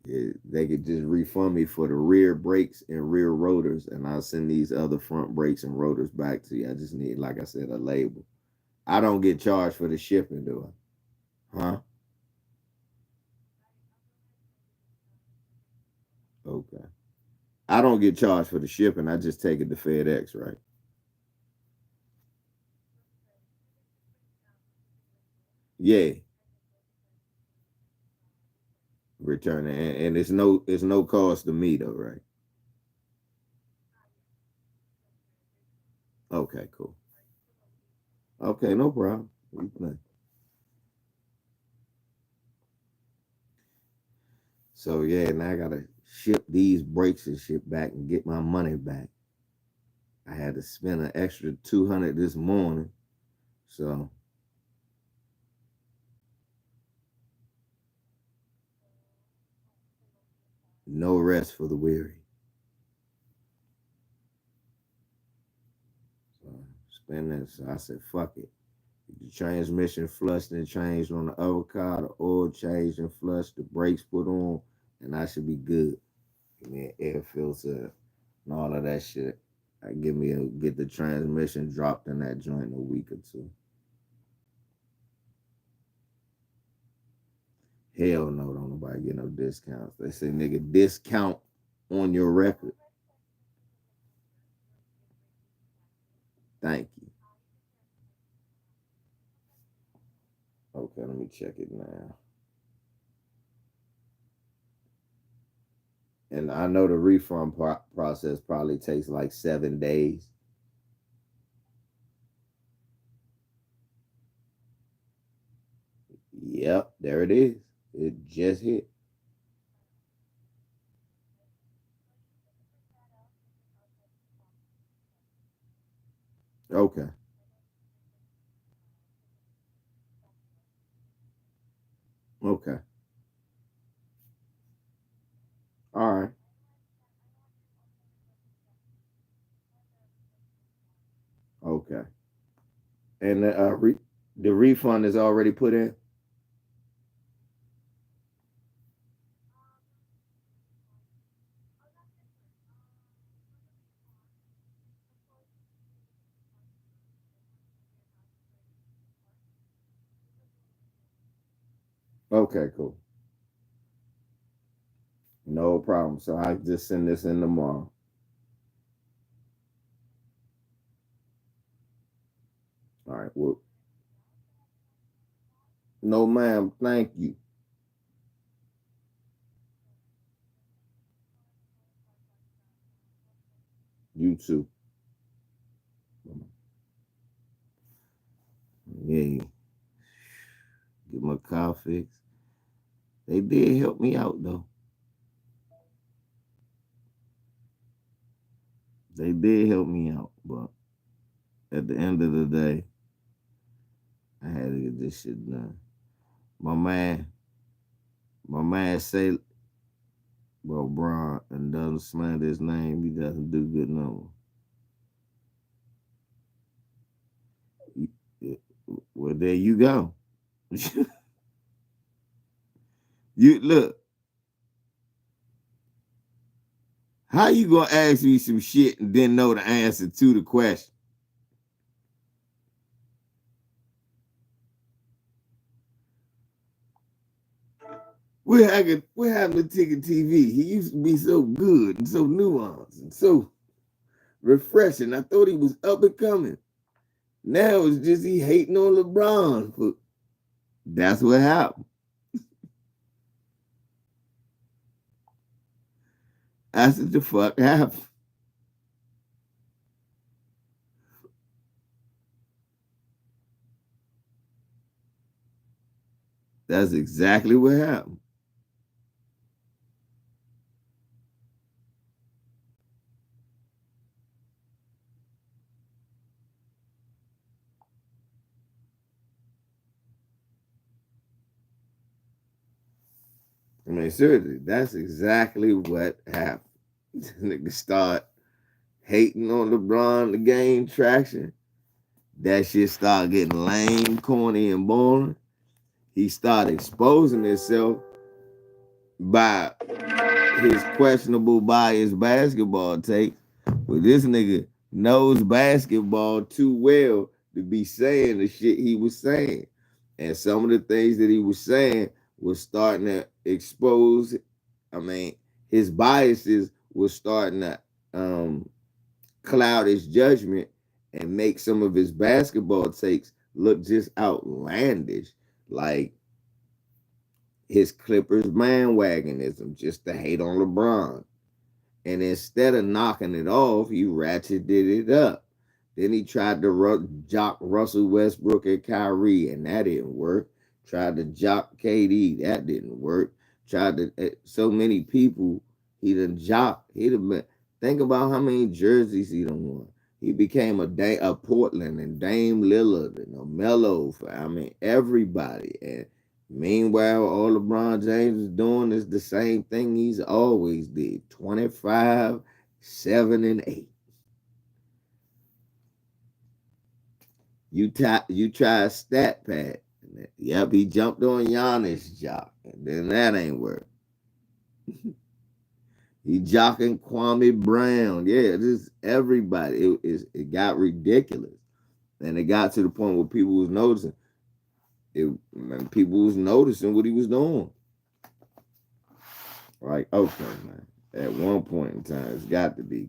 Yeah, they could just refund me for the rear brakes and rear rotors, and I'll send these other front brakes and rotors back to you. I just need, like I said, a label. I don't get charged for the shipping, do I? Huh? Okay. I don't get charged for the shipping. I just take it to FedEx, right? Yeah, return it, and it's no cost to me though, right? Okay, cool. Okay, no problem. So yeah, now I gotta ship these brakes and shit back and get my money back. I had to spend an extra 200 this morning, so no rest for the weary. Spin this. So I said, fuck it. The transmission flushed and changed on the other car, the oil changed and flushed, the brakes put on, and I should be good. Give me an air filter and all of that shit. Get the transmission dropped in that joint in a week or two. Hell no, don't nobody get no discounts. They say, nigga, discount on your record. Thank you. Okay, let me check it now. And I know the refund process probably takes like 7 days. Yep, there it is. It just hit. Okay. Okay. All right. Okay. And the refund is already put in. Okay, cool. No problem. So I just send this in tomorrow. All right. Well, no, ma'am. Thank you. You too. Yeah. Get my car fixed. They did help me out though. They did help me out, but at the end of the day, I had to get this shit done. My man, my man say, well, Bron, and doesn't slander his name. He doesn't do good no. Well, there you go. You look. How you gonna ask me some shit and then know the answer to the question? What happened to Ticket TV? He used to be so good and so nuanced and so refreshing. I thought he was up and coming. Now it's just he hating on LeBron. That's what happened. That's what the fuck happened. That's exactly what happened. I mean, seriously, that's exactly what happened. Nigga start hating on LeBron to gain traction. That shit start getting lame, corny, and boring. He started exposing himself by his questionable biased basketball takes. But this nigga knows basketball too well to be saying the shit he was saying. And some of the things that he was saying was starting to expose, I mean, his biases was starting to cloud his judgment and make some of his basketball takes look just outlandish. Like his Clippers bandwagonism, just to hate on LeBron. And instead of knocking it off, he ratcheted it up. Then he tried to jock Russell Westbrook and Kyrie, and that didn't work. Tried to jock KD, that didn't work. Tried to so many people he done jocked. He done been, think about how many jerseys he done won. He became a Portland and Dame Lillard and a Melo. I mean everybody. And meanwhile, all LeBron James is doing is the same thing he's always did: 25, 7, and 8. You try a stat pad. Yep, he jumped on Giannis jock. And then that ain't work. He jocking Kwame Brown. Yeah, this everybody. It got ridiculous. And it got to the point where people was noticing. People was noticing what he was doing. Like, okay, man. At one point in time, it's got to be.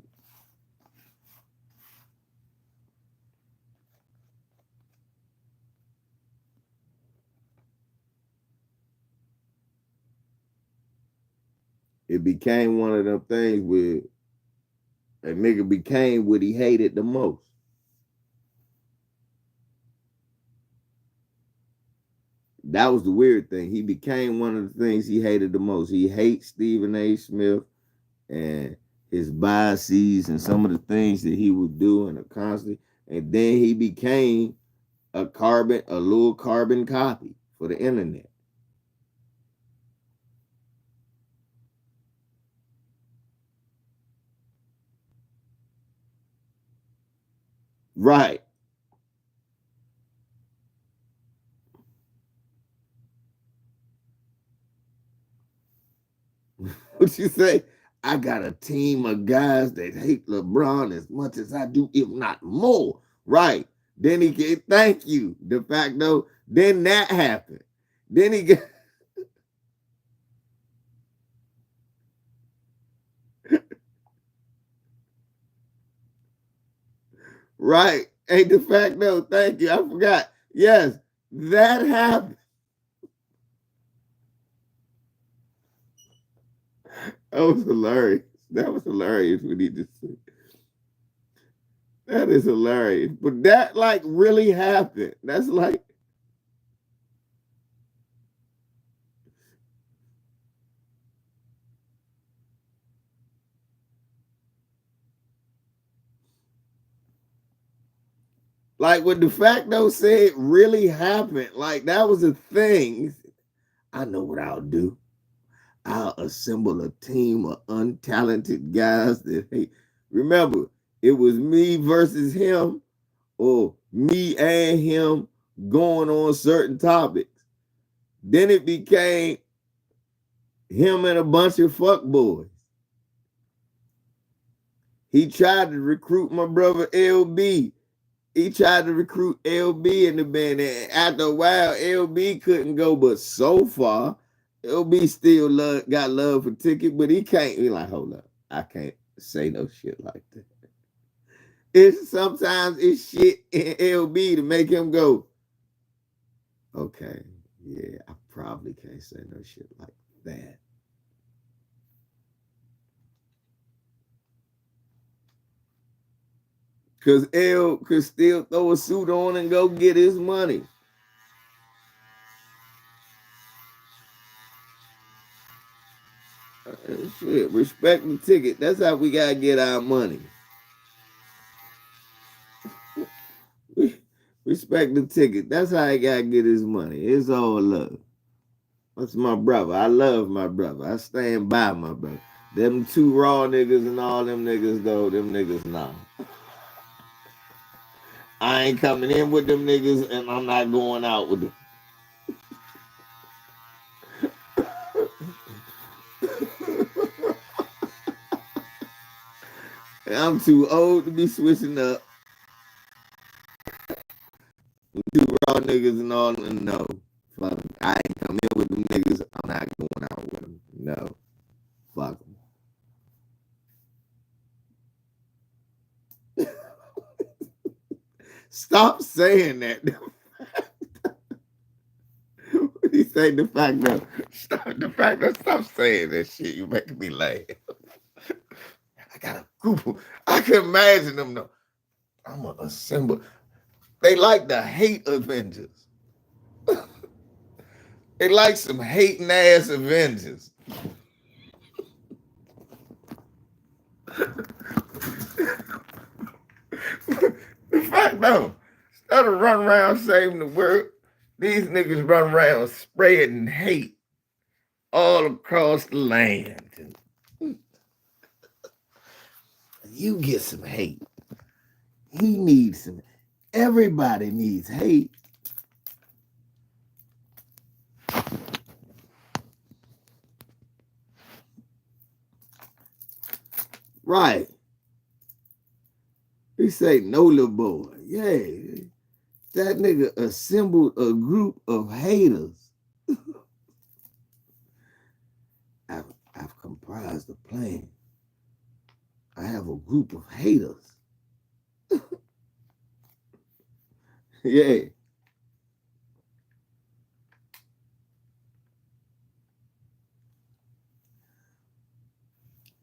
It became one of them things where a nigga became what he hated the most. That was the weird thing. He became one of the things he hated the most. He hates Stephen A. Smith and his biases and some of the things that he was doing constantly. And then he became a little carbon copy for the internet. Right. What you say? I got a team of guys that hate LeBron as much as I do, if not more. Right. Then he get thank you. De facto. Then that happened. Then he get right. Hey, de facto. Thank you. I forgot. Yes, that happened. That was hilarious. That was hilarious when he just said. That is hilarious. But that like really happened. That's like what de facto said really happened. Like that was a thing. I know what I'll do. I'll assemble a team of untalented guys that hate. Remember, it was me versus him, or me and him going on certain topics. Then it became him and a bunch of fuck boys. He tried to recruit my brother LB. He tried to recruit LB in the band. And after a while, LB couldn't go, but so far, LB still got love for Ticket, but he can't. He like, hold up, I can't say no shit like that. It's sometimes it's shit in LB to make him go, okay, yeah, I probably can't say no shit like that. Cause L could still throw a suit on and go get his money. Shit, respect the ticket. That's how we gotta get our money. Respect the ticket. That's how he gotta get his money. It's all love. That's my brother. I love my brother. I stand by my brother. Them two raw niggas and all them niggas though, them niggas nah. I ain't coming in with them niggas and I'm not going out with them. I'm too old to be switching up. Two raw niggas and all. No. Fuck. I ain't coming in with them niggas. I'm not going out with them. No. Fuck them. Stop saying that. What he say the fact that stop saying that shit. You make me laugh. I got a group of, I can imagine them though. I'm gonna assemble. They like the hate Avengers. They like some hating ass Avengers. The fact though, instead of run around saving the world, these niggas run around spreading hate all across the land. You get some hate. He needs some. Everybody needs hate. Right. He say, no, little boy. Yeah. That nigga assembled a group of haters. I've comprised a plan. I have a group of haters. Yeah.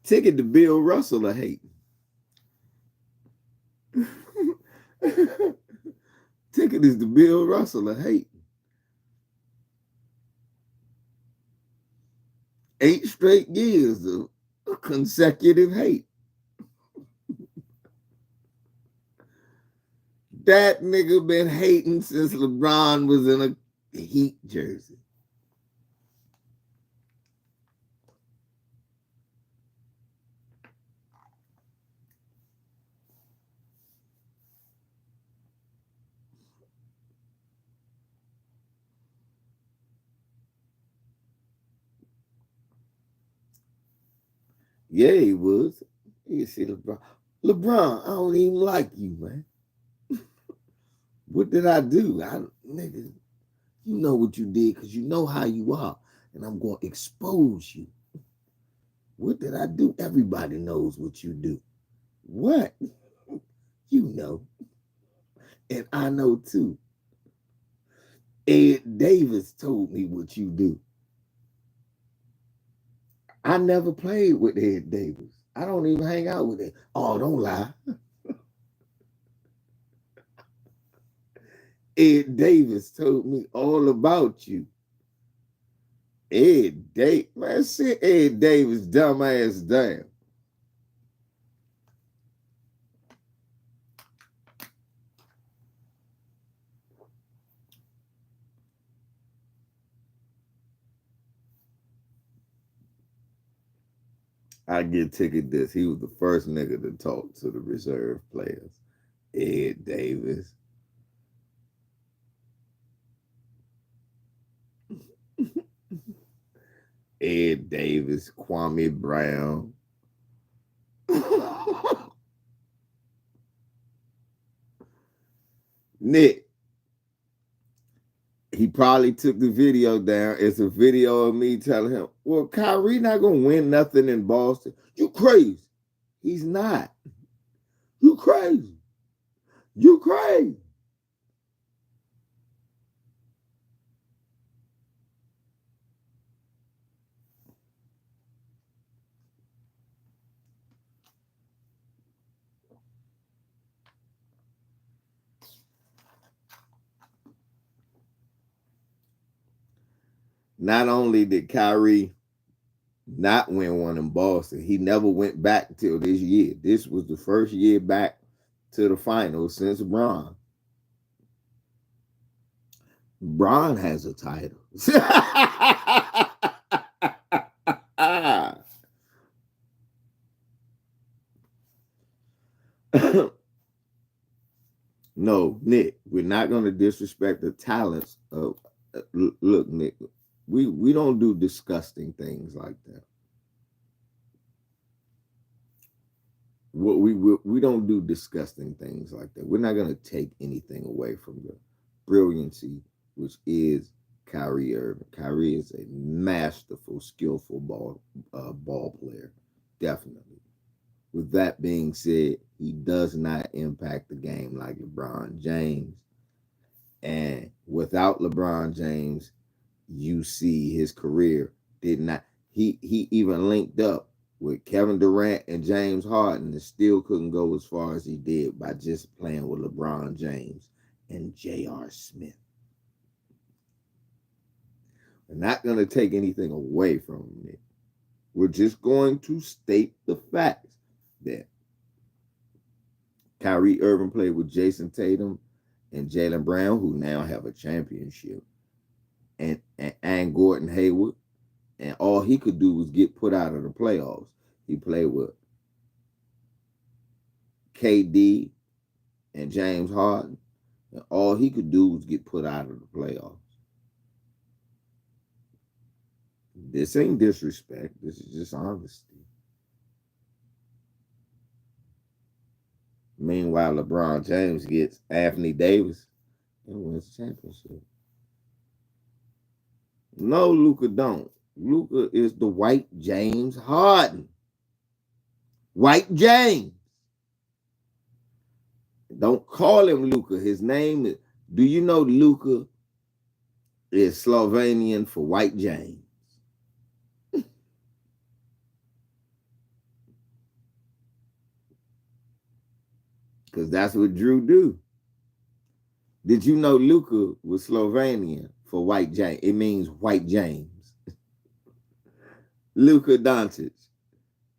Ticket to Bill Russell of hate. Ticket is the Bill Russell of hate. 8 straight years of consecutive hate. That nigga been hating since LeBron was in a Heat jersey. Yeah, he was. You see LeBron. LeBron, I don't even like you, man. What did I do? Nigga, you know what you did because you know how you are. And I'm going to expose you. What did I do? Everybody knows what you do. What? You know. And I know too. Ed Davis told me what you do. I never played with Ed Davis. I don't even hang out with him. Oh, don't lie. Ed Davis told me all about you. Ed Davis, man, sit Ed Davis dumb ass down. I get Ticket this. He was the first nigga to talk to the reserve players. Ed Davis. Ed Davis, Kwame Brown. Nick, he probably took the video down. It's a video of me telling him, well, Kyrie not going to win nothing in Boston. You crazy. He's not. You crazy. You crazy. Not only did Kyrie not win one in Boston, he never went back till this year. This was the first year back to the finals since Bron. Bron has a title. No, Nick, we're not going to disrespect the talents of. Look, Nick, we don't do disgusting things like that. We don't do disgusting things like that. We're not going to take anything away from the brilliancy, which is Kyrie Irving. Kyrie is a masterful, skillful ball player, definitely. With that being said, he does not impact the game like LeBron James. And without LeBron James, you see his career did not. He even linked up with Kevin Durant and James Harden and still couldn't go as far as he did by just playing with LeBron James and J.R. Smith. We're not going to take anything away from him. We're just going to state the facts that Kyrie Irving played with Jason Tatum and Jaylen Brown, who now have a championship, and Gordon Hayward, and all he could do was get put out of the playoffs. He played with KD and James Harden, And all he could do was get put out of the playoffs. This ain't disrespect. This is just honesty. Meanwhile, LeBron James gets Anthony Davis and wins the championship. No, Luka don't. Luka is the white James Harden. White James. Don't call him Luka. His name is, do you know Luka is Slovenian for white James? Because that's what Drew do. Did you know Luka was Slovenian for white James? It means white James. Luka Doncic.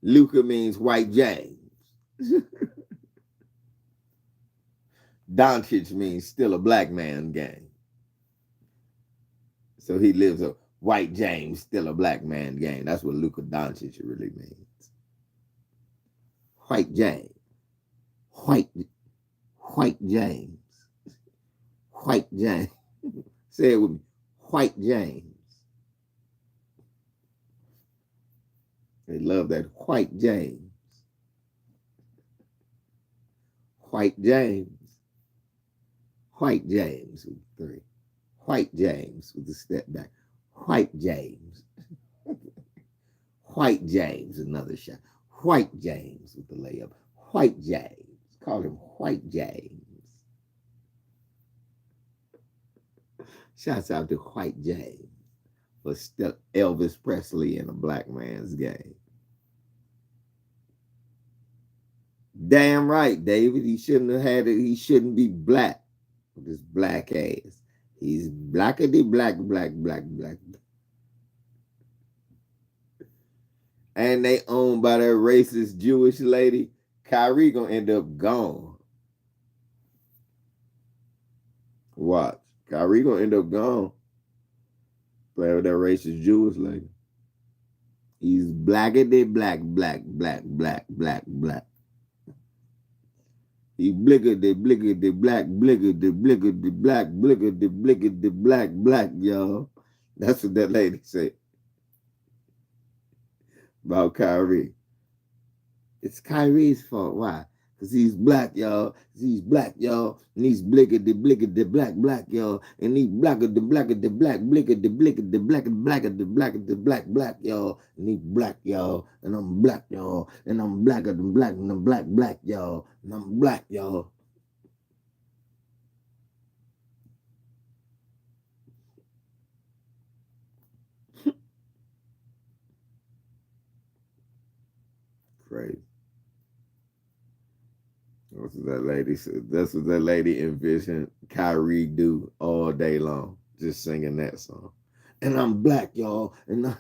Luka means white James. Doncic means still a black man game. So he lives a white James, still a black man game. That's what Luka Doncic really means. White James. White James. White James. Say it with me. White James. They love that white James. White James. White James with three. White James with the step back. White James. White James, another shot. White James with the layup. White James. Call him White James. Shouts out to White James for still Elvis Presley in a black man's game. Damn right, David. He shouldn't have had it. He shouldn't be black with his black ass. He's blackity black. And they owned by that racist Jewish lady. Kyrie gonna end up gone. Watch. Kyrie gonna end up gone. Playing with that racist Jewish lady. He's blackity black. He blickety black, y'all. That's what that lady said about Kyrie. It's Kyrie's fault. Why? Because he's black, y'all. He's black, y'all. And he's blickety black, y'all. And he's blackety black, black, y'all. And he's black, y'all. And I'm black, y'all. And I'm blacker than black, and I'm black, y'all. And I'm black, y'all. Crazy. That's what that lady said. That's what that lady envisioned Kyrie do all day long, just singing that song. And I'm black, y'all. And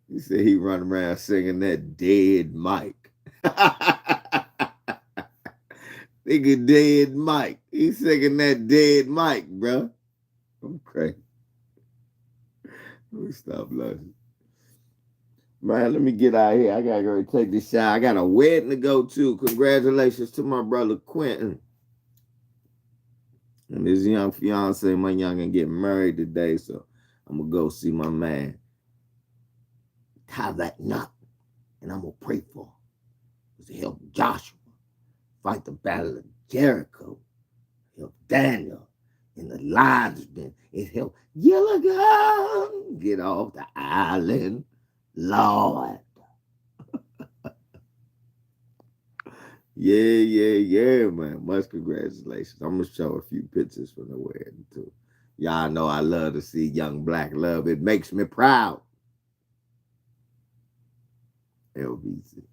he said he run around singing that dead Mike. Nigga dead Mike. He's singing that dead Mike, bro. I'm crazy. Let me stop laughing. Man, let me get out of here. I gotta go take this shot. I got a wedding to go to. Congratulations to my brother Quentin and his young fiance. My youngin' getting married today, so I'm gonna go see my man. Tie that knot, and I'm gonna pray for him to help Joshua fight the battle of Jericho. Help Daniel in the lion's den. It helped Gilligan get off the island. Lord. Yeah, man. Much congratulations. I'm going to show a few pictures from the wedding, too. Y'all know I love to see young black love. It makes me proud. LBC.